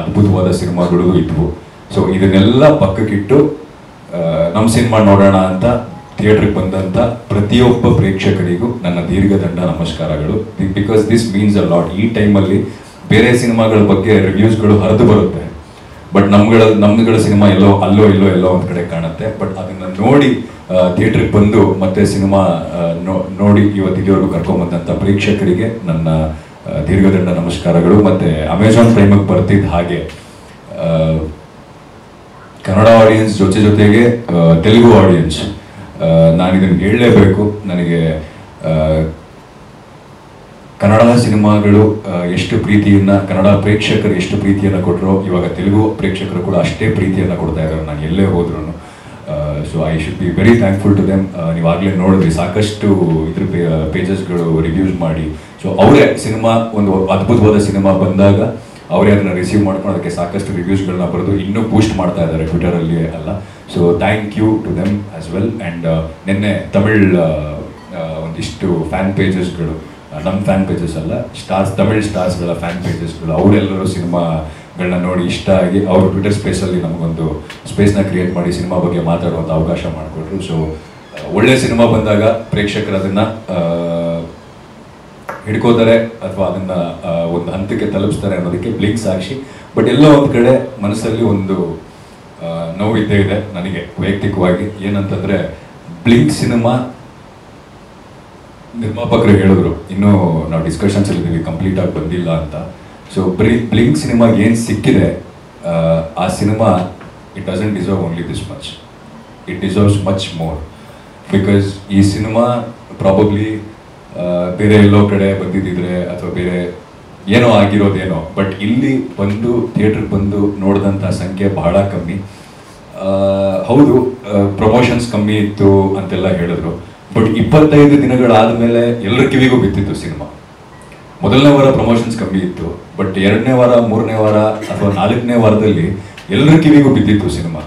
ಅದ್ಭುತವಾದ ಸಿನಿಮಾಗಳು ಇದ್ವು. ಸೊ ಇದನ್ನೆಲ್ಲ ಪಕ್ಕಕ್ಕಿಟ್ಟು ನಮ್ಮ ಸಿನಿಮಾ ನೋಡೋಣ ಅಂತ ಥಿಯೇಟ್ರಿಗೆ ಬಂದಂಥ ಪ್ರತಿಯೊಬ್ಬ ಪ್ರೇಕ್ಷಕರಿಗೂ ನನ್ನ ದೀರ್ಘದಂಡ ನಮಸ್ಕಾರಗಳು. Because this means a lot. ಈ ಟೈಮಲ್ಲಿ ಬೇರೆ ಸಿನಿಮಾಗಳ ಬಗ್ಗೆ ರಿವ್ಯೂಸ್ಗಳು ಹರಿದು ಬರುತ್ತೆ, ಬಟ್ ನಮ್ಗಳ ಸಿನಿಮಾ ಅಲ್ಲೋ ಇಲ್ಲೋ ಒಂದು ಕಡೆ ಕಾಣುತ್ತೆ. ಬಟ್ ಅದನ್ನು ನೋಡಿ ಥಿಯೇಟ್ರಿಗೆ ಬಂದು ಮತ್ತೆ ಸಿನಿಮಾ ನೋಡಿ ಇಲ್ಲಿವರೆಗೂ ಕರ್ಕೊಂಬಂದಂಥ ಪ್ರೇಕ್ಷಕರಿಗೆ ನನ್ನ ದೀರ್ಘದಂಡ ನಮಸ್ಕಾರಗಳು. ಮತ್ತು ಅಮೆಝಾನ್ ಪ್ರೈಮಿಗೆ ಬರ್ತಿದ್ದ ಹಾಗೆ ಕನ್ನಡ ಆಡಿಯನ್ಸ್ ಜೊತೆಗೆ ತೆಲುಗು ಆಡಿಯನ್ಸ್, ನಾನು ಇದನ್ನು ಹೇಳಲೇಬೇಕು. ನನಗೆ ಕನ್ನಡ ಸಿನಿಮಾಗಳು ಎಷ್ಟು ಪ್ರೀತಿಯನ್ನು, ಕನ್ನಡ ಪ್ರೇಕ್ಷಕರು ಎಷ್ಟು ಪ್ರೀತಿಯನ್ನು ಕೊಟ್ಟರು, ಇವಾಗ ತೆಲುಗು ಪ್ರೇಕ್ಷಕರು ಕೂಡ ಅಷ್ಟೇ ಪ್ರೀತಿಯನ್ನು ಕೊಡ್ತಾ ಇದ್ದಾರೆ ನಾನು ಎಲ್ಲೇ ಹೋದ್ರೂ. So I should be very thankful to them. ನೀವಾಗಲೇ ನೋಡಿದ್ರಿ ಸಾಕಷ್ಟು ಇದ್ರ ಪೇಜಸ್ಗಳು ರಿವ್ಯೂಸ್ ಮಾಡಿ. ಸೊ ಅವರೇ ಸಿನಿಮಾ ಒಂದು ಅದ್ಭುತವಾದ ಸಿನಿಮಾ ಬಂದಾಗ ಅವರೇ ಅದನ್ನು ರಿಸೀವ್ ಮಾಡ್ಕೊಂಡು ಅದಕ್ಕೆ ಸಾಕಷ್ಟು ರಿವ್ಯೂಸ್ಗಳನ್ನ ಬರೆದು ಇನ್ನೂ ಬೂಸ್ಟ್ ಮಾಡ್ತಾ ಇದ್ದಾರೆ ಟ್ವಿಟರಲ್ಲಿ ಎಲ್ಲ. So thank you to them as well. And ನಿನ್ನೆ ತಮಿಳ್ ಒಂದಿಷ್ಟು ಫ್ಯಾನ್ ಪೇಜಸ್ಗಳು, ನಮ್ಮ ಫ್ಯಾನ್ ಪೇಜಸ್ ಅಲ್ಲ, ತಮಿಳ್ ಸ್ಟಾರ್ಸ್ಗಳ ಫ್ಯಾನ್ ಪೇಜಸ್ಗಳು, ಅವರೆಲ್ಲರೂ ಸಿನಿಮಾಗಳನ್ನ ನೋಡಿ ಇಷ್ಟ ಆಗಿ ಅವರು ಟ್ವಿಟರ್ ಸ್ಪೇಸಲ್ಲಿ ನಮಗೊಂದು ಸ್ಪೇಸ್ನ ಕ್ರಿಯೇಟ್ ಮಾಡಿ ಸಿನಿಮಾ ಬಗ್ಗೆ ಮಾತಾಡುವಂಥ ಅವಕಾಶ ಮಾಡಿಕೊಟ್ರು. ಸೊ ಒಳ್ಳೆ ಸಿನಿಮಾ ಬಂದಾಗ ಪ್ರೇಕ್ಷಕರು ಅದನ್ನು ಹಿಡ್ಕೋತಾರೆ ಅಥವಾ ಅದನ್ನು ಒಂದು ಹಂತಕ್ಕೆ ತಲುಪಿಸ್ತಾರೆ ಅನ್ನೋದಕ್ಕೆ ಬ್ಲಿಂಕ್ ಸಾಕ್ಷಿ. ಬಟ್ ಎಲ್ಲೋ ಒಂದು ಕಡೆ ಮನಸ್ಸಲ್ಲಿ ಒಂದು ನೋವು ಇದ್ದೇ ಇದೆ ನನಗೆ ವೈಯಕ್ತಿಕವಾಗಿ. ಏನಂತಂದರೆ ಬ್ಲಿಂಕ್ ಸಿನಿಮಾ ನಿರ್ಮಾಪಕರು ಹೇಳಿದ್ರು ಇನ್ನೂ ನಾವು ಡಿಸ್ಕಷನ್ಸ್ ಇದ್ದೀವಿ, ಕಂಪ್ಲೀಟ್ ಆಗಿ ಬಂದಿಲ್ಲ ಅಂತ. ಸೊ ಬ್ಲಿಂಕ್ ಸಿನಿಮಾಗೆ ಏನು ಸಿಕ್ಕಿದೆ ಆ cinema it doesn't deserve only this much, it deserves much more. Because ಈ ಸಿನಿಮಾ ಪ್ರಾಬಬ್ಲಿ ಬೇರೆ ಎಲ್ಲೋ ಕಡೆ ಬಂದಿದ್ದಿದ್ರೆ ಅಥವಾ ಬೇರೆ ಏನೋ ಆಗಿರೋದೇನೋ, ಬಟ್ ಇಲ್ಲಿ ಬಂದು ಥಿಯೇಟ್ರಿಗೆ ಬಂದು ನೋಡಿದಂಥ ಸಂಖ್ಯೆ ಬಹಳ ಕಮ್ಮಿ. ಹೌದು, ಪ್ರಮೋಷನ್ಸ್ ಕಮ್ಮಿ ಇತ್ತು ಅಂತೆಲ್ಲ ಹೇಳಿದ್ರು. ಬಟ್ 25 ದಿನಗಳಾದಮೇಲೆ ಎಲ್ಲರ ಕಿವಿಗೂ ಬಿತ್ತಿತ್ತು ಸಿನಿಮಾ. ಮೊದಲನೇ ವಾರ ಪ್ರಮೋಷನ್ಸ್ ಕಮ್ಮಿ ಇತ್ತು, ಬಟ್ 2ನೇ ವಾರ 3ನೇ ವಾರ ಅಥವಾ 4ನೇ ವಾರದಲ್ಲಿ ಎಲ್ಲರ ಕಿವಿಗೂ ಬಿದ್ದಿತ್ತು ಸಿನಿಮಾ.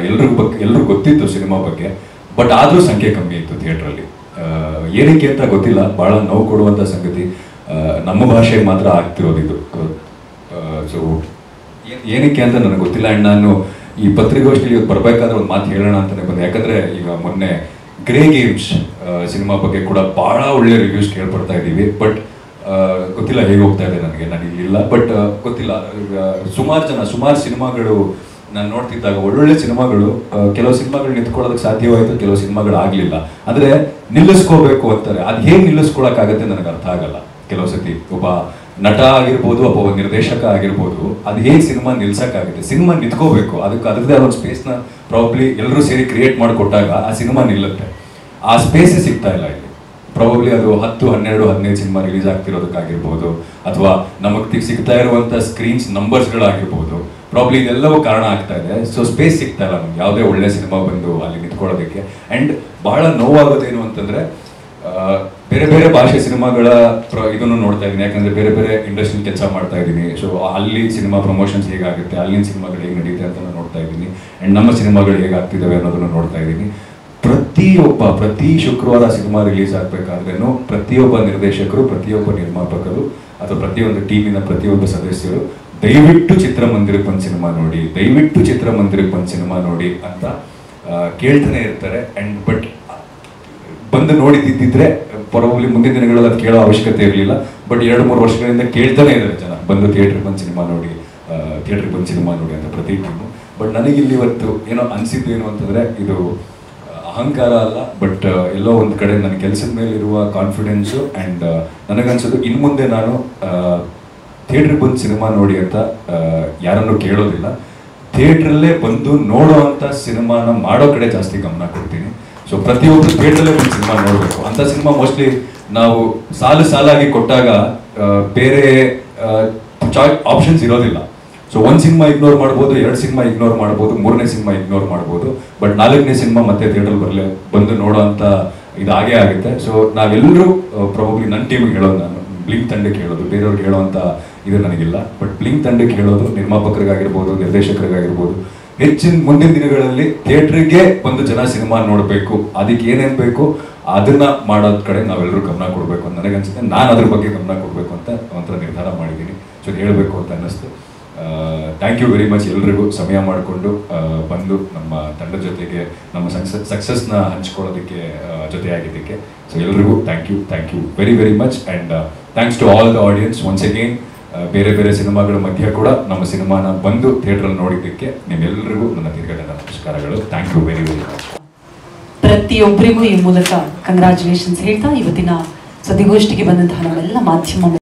ಎಲ್ರಿಗೂ ಗೊತ್ತಿತ್ತು ಸಿನಿಮಾ ಬಗ್ಗೆ, ಬಟ್ ಆದರೂ ಸಂಖ್ಯೆ ಕಮ್ಮಿ ಇತ್ತು ಥಿಯೇಟ್ರಲ್ಲಿ. ಏನಕ್ಕೆ ಅಂತ ಗೊತ್ತಿಲ್ಲ, ಭಾಳ ನೋವು ಕೊಡುವಂಥ ಸಂಗತಿ. ನಮ್ಮ ಭಾಷೆಗೆ ಮಾತ್ರ ಆಗ್ತಿರೋದಿದ್ದು. ಸೊ ಏನಕ್ಕೆ ಅಂತ ನನಗೆ ಗೊತ್ತಿಲ್ಲ. ಆ್ಯಂಡ್ ನಾನು ಈ ಪತ್ರಿಕಾಗೋಷ್ಠಿಯಲ್ಲಿ ಬರಬೇಕಾದ್ರೆ ಒಂದು ಮಾತು ಹೇಳೋಣ ಅಂತಲೇ ಬಂದೆ. ಯಾಕಂದರೆ ಈಗ ಮೊನ್ನೆ ಗ್ರೇ ಗೇಮ್ಸ್ ಸಿನಿಮಾ ಬಗ್ಗೆ ಕೂಡ ಭಾಳ ಒಳ್ಳೆ ರಿವ್ಯೂಸ್ ಕೇಳ್ಪಡ್ತಾ ಇದ್ದೀವಿ. ಬಟ್ ಗೊತ್ತಿಲ್ಲ ಹೇಗೆ ಹೋಗ್ತಾ ಇದೆ ನನಗೆ ಇಲ್ಲ. ಬಟ್ ಗೊತ್ತಿಲ್ಲ, ಸುಮಾರು ಸಿನಿಮಾಗಳು ನಾನು ನೋಡ್ತಿದ್ದಾಗ ಒಳ್ಳೊಳ್ಳೆ ಸಿನಿಮಾಗಳು, ಕೆಲವು ಸಿನಿಮಾಗಳು ನಿಂತ್ಕೊಳ್ಳೋದಕ್ಕೆ ಸಾಧ್ಯವಾಯಿತು, ಕೆಲವು ಸಿನಿಮಾಗಳು ಆಗಲಿಲ್ಲ. ಅಂದರೆ ನಿಲ್ಲಿಸ್ಕೋಬೇಕು ಅಂತಾರೆ, ಅದು ಹೇಗೆ ನಿಲ್ಲಿಸ್ಕೊಳಕ್ಕಾಗತ್ತೆ ನನಗೆ ಅರ್ಥ ಆಗಲ್ಲ. ಕೆಲವು ಸತಿ ಒಬ್ಬ ನಟ ಆಗಿರ್ಬೋದು, ಒಬ್ಬ ನಿರ್ದೇಶಕ ಆಗಿರ್ಬೋದು, ಅದು ಹೇಗೆ ಸಿನಿಮಾ ನಿಲ್ಸಕ್ಕಾಗುತ್ತೆ? ಸಿನಿಮಾ ನಿಂತ್ಕೋಬೇಕು, ಅದರದ್ದೇ ಆದ ಒಂದು ಸ್ಪೇಸ್ನ ಪ್ರಾಬಬ್ಲಿ ಎಲ್ಲರೂ ಸೇರಿ ಕ್ರಿಯೇಟ್ ಮಾಡಿಕೊಟ್ಟಾಗ ಆ ಸಿನಿಮಾ ನಿಲ್ಲುತ್ತೆ. ಆ ಸ್ಪೇಸೇ ಸಿಗ್ತಾ ಇಲ್ಲ ಇಲ್ಲಿ. ಪ್ರಾಬಬ್ಲಿ ಅದು 10, 12, 15 ಸಿನಿಮಾ ರಿಲೀಸ್ ಆಗ್ತಿರೋದಕ್ಕಾಗಿರ್ಬೋದು, ಅಥವಾ ನಮಗೆ ಸಿಗ್ತಾ ಇರುವಂಥ ಸ್ಕ್ರೀನ್ಸ್ ನಂಬರ್ಸ್ಗಳಾಗಿರ್ಬೋದು, ಪ್ರಾಬ್ಲಿ ಇದೆಲ್ಲವೂ ಕಾರಣ ಆಗ್ತಾ ಇದೆ. ಸೊ ಸ್ಪೇಸ್ ಸಿಗ್ತಾ ಇಲ್ಲ ನಮ್ಗೆ ಯಾವುದೇ ಒಳ್ಳೆ ಸಿನಿಮಾ ಬಂದು ಅಲ್ಲಿ ನಿಂತ್ಕೊಳ್ಳೋದಕ್ಕೆ. ಆ್ಯಂಡ್ ಬಹಳ ನೋವಾಗೋದೇನು ಅಂತಂದರೆ, ಬೇರೆ ಬೇರೆ ಭಾಷೆ ಸಿನಿಮಾಗಳ ಇದನ್ನು ನೋಡ್ತಾ ಇದ್ದೀನಿ, ಯಾಕಂದರೆ ಬೇರೆ ಬೇರೆ ಇಂಡಸ್ಟ್ರಿಯಲ್ಲಿ ಕೆಲಸ ಮಾಡ್ತಾ ಇದ್ದೀನಿ. ಸೊ ಅಲ್ಲಿ ಸಿನಿಮಾ ಪ್ರಮೋಷನ್ಸ್ ಹೇಗಾಗುತ್ತೆ, ಅಲ್ಲಿನ ಸಿನಿಮಾಗಳು ಹೇಗೆ ನಡೀತೆ ಅಂತ ನೋಡ್ತಾ ಇದ್ದೀನಿ. ಆ್ಯಂಡ್ ನಮ್ಮ ಸಿನಿಮಾಗಳು ಹೇಗಾಗ್ತಿದ್ದಾವೆ ಅನ್ನೋದನ್ನು ನೋಡ್ತಾ ಇದ್ದೀನಿ. ಪ್ರತಿ ಶುಕ್ರವಾರ ಸಿನಿಮಾ ರಿಲೀಸ್ ಆಗಬೇಕಾದ್ರೂ ಪ್ರತಿಯೊಬ್ಬ ನಿರ್ದೇಶಕರು, ಪ್ರತಿಯೊಬ್ಬ ನಿರ್ಮಾಪಕರು ಅಥವಾ ಪ್ರತಿಯೊಂದು ಟೀಮಿನ ಪ್ರತಿಯೊಬ್ಬ ಸದಸ್ಯರು ದಯವಿಟ್ಟು ಚಿತ್ರಮಂದಿರಕ್ಕೆ ಬಂದು ಸಿನಿಮಾ ನೋಡಿ, ದಯವಿಟ್ಟು ಚಿತ್ರಮಂದಿರಕ್ಕೆ ಬಂದು ಸಿನಿಮಾ ನೋಡಿ ಅಂತ ಕೇಳ್ತಾನೆ ಇರ್ತಾರೆ. ಆ್ಯಂಡ್ ಬಟ್ ಬಂದು ನೋಡಿದ್ದಿದ್ರೆ ಪ್ರಾಬಬ್ಲಿ ಮುಂದಿನ ದಿನಗಳಲ್ಲಿ ಅದು ಕೇಳೋ ಅವಶ್ಯಕತೆ ಇರಲಿಲ್ಲ. ಬಟ್ 2-3 ವರ್ಷಗಳಿಂದ ಕೇಳ್ತಾನೆ ಇದ್ದಾರೆ ಜನ, ಬಂದು ಥಿಯೇಟ್ರಿಗೆ ಬಂದು ಸಿನಿಮಾ ನೋಡಿ ಅಂತ ಪ್ರತಿ ಟೀಮು. ಬಟ್ ನನಗಿಲ್ಲಿ ಇವತ್ತು ಏನೋ ಅನಿಸಿದ್ದೇನು ಅಂತಂದರೆ, ಇದು ಅಹಂಕಾರ ಅಲ್ಲ, ಬಟ್ ಎಲ್ಲೋ ಒಂದು ಕಡೆ ನನ್ನ ಕೆಲಸದ ಮೇಲೆ ಇರುವ ಕಾನ್ಫಿಡೆನ್ಸು. ಆ್ಯಂಡ್ ನನಗನ್ಸೋದು ಇನ್ನು ಮುಂದೆ ನಾನು ಥಿಯೇಟ್ರಿಗೆ ಬಂದು ಸಿನಿಮಾ ನೋಡಿ ಅಂತ ಯಾರನ್ನೂ ಕೇಳೋದಿಲ್ಲ. ಥಿಯೇಟ್ರಲ್ಲೇ ಬಂದು ನೋಡೋ ಅಂಥ ಸಿನಿಮಾನ ಮಾಡೋ ಕಡೆ ಜಾಸ್ತಿ ಗಮನ ಕೊಡ್ತೀನಿ. ಸೊ ಪ್ರತಿಯೊಬ್ಬರು ಥಿಯೇಟ್ರಲ್ಲೇ ಬಂದು ಸಿನಿಮಾ ನೋಡಬೇಕು. ಅಂಥ ಸಿನಿಮಾ ಮೋಸ್ಟ್ಲಿ ನಾವು ಸಾಲಾಗಿ ಕೊಟ್ಟಾಗ ಬೇರೆ ಆಪ್ಷನ್ಸ್ ಇರೋದಿಲ್ಲ. ಸೊ ಒಂದು ಸಿನಿಮಾ ಇಗ್ನೋರ್ ಮಾಡ್ಬೋದು, 2 ಸಿನಿಮಾ ಇಗ್ನೋರ್ ಮಾಡ್ಬೋದು, 3ನೇ ಸಿನಿಮಾ ಇಗ್ನೋರ್ ಮಾಡ್ಬೋದು. ಬಟ್ 4ನೇ ಸಿನಿಮಾ ಮತ್ತೆ ಥಿಯೇಟ್ರಲ್ಲಿ ಬಂದು ನೋಡೋ ಅಂತ ಇದು ಆಗೇ ಆಗುತ್ತೆ. ಸೊ ನಾವೆಲ್ಲರೂ ಪ್ರಾಬಬ್ಲಿ ನನ್ನ ಟೀಮಿಗೆ ಹೇಳೋದು, ನಾನು ಬ್ಲಿಂಕ್ ತಂಡಕ್ಕೆ ಹೇಳೋದು, ಬೇರೆಯವ್ರಿಗೆ ಹೇಳೋವಂಥ ಇದು ನನಗಿಲ್ಲ. ಬಟ್ ಬ್ಲಿಂಕ್ ತಂಡಕ್ಕೆ ಹೇಳೋದು, ನಿರ್ಮಾಪಕರಿಗಾಗಿರ್ಬೋದು, ನಿರ್ದೇಶಕರಿಗಾಗಿರ್ಬೋದು, ಹೆಚ್ಚಿನ ಮುಂದಿನ ದಿನಗಳಲ್ಲಿ ಥಿಯೇಟ್ರಿಗೆ ಬಂದು ಜನ ಸಿನಿಮಾ ನೋಡಬೇಕು. ಅದಕ್ಕೆ ಏನೇನು ಬೇಕು ಅದನ್ನ ಮಾಡೋದ್ ಕಡೆ ನಾವೆಲ್ಲರೂ ಗಮನ ಕೊಡಬೇಕು ಅಂತ ನನಗನ್ಸುತ್ತೆ. ನಾನು ಅದ್ರ ಬಗ್ಗೆ ಗಮನ ಕೊಡಬೇಕು ಅಂತ ಒಂಥರ ನಿರ್ಧಾರ ಮಾಡಿದ್ದೀನಿ. ಸೊ ಹೇಳಬೇಕು ಅಂತ ಅನ್ನಿಸ್ತು. ಥ್ಯಾಂಕ್ ಯು ವೆರಿ ಮಚ್ ಎಲ್ರಿಗೂ ಸಮಯ ಮಾಡಿಕೊಂಡು ಬಂದು ನಮ್ಮ ತಂಡದ ಜೊತೆಗೆ ನಮ್ಮ ಸಕ್ಸಸ್ನ ಹಂಚ್ಕೊಳ್ಳೋದಕ್ಕೆ ಜೊತೆಯಾಗಿದ್ದಕ್ಕೆ. ಸೊ ಎಲ್ರಿಗೂ thank you very very much. And thanks to all the audience once again. ಬೇರೆ ಬೇರೆ ಸಿನಿಮಾಗಳ ಮಧ್ಯೆ ಕೂಡ ನಮ್ಮ ಸಿನಿಮಾನ ಬಂದು ಥಿಯೇಟ್ರಲ್ಲಿ ನೋಡಿದ್ದಕ್ಕೆ ನಿಮ್ಮೆಲ್ಲರಿಗೂ ನನ್ನ ದೀರ್ಘದ ನಮಸ್ಕಾರಗಳು. Thank you very very much. ಪ್ರತಿಯೊಬ್ಬರಿಗೂ ಈ ಮೂಲಕ ಕಂಗ್ರ್ಯಾಚುಲೇಷನ್ಸ್ ಹೇಳ್ತಾ ಇವತ್ತಿನ ಸುದ್ದಿಗೋಷ್ಠಿಗೆ ಬಂದಂತಹ ನಮ್ಮೆಲ್ಲ ಮಾಧ್ಯಮ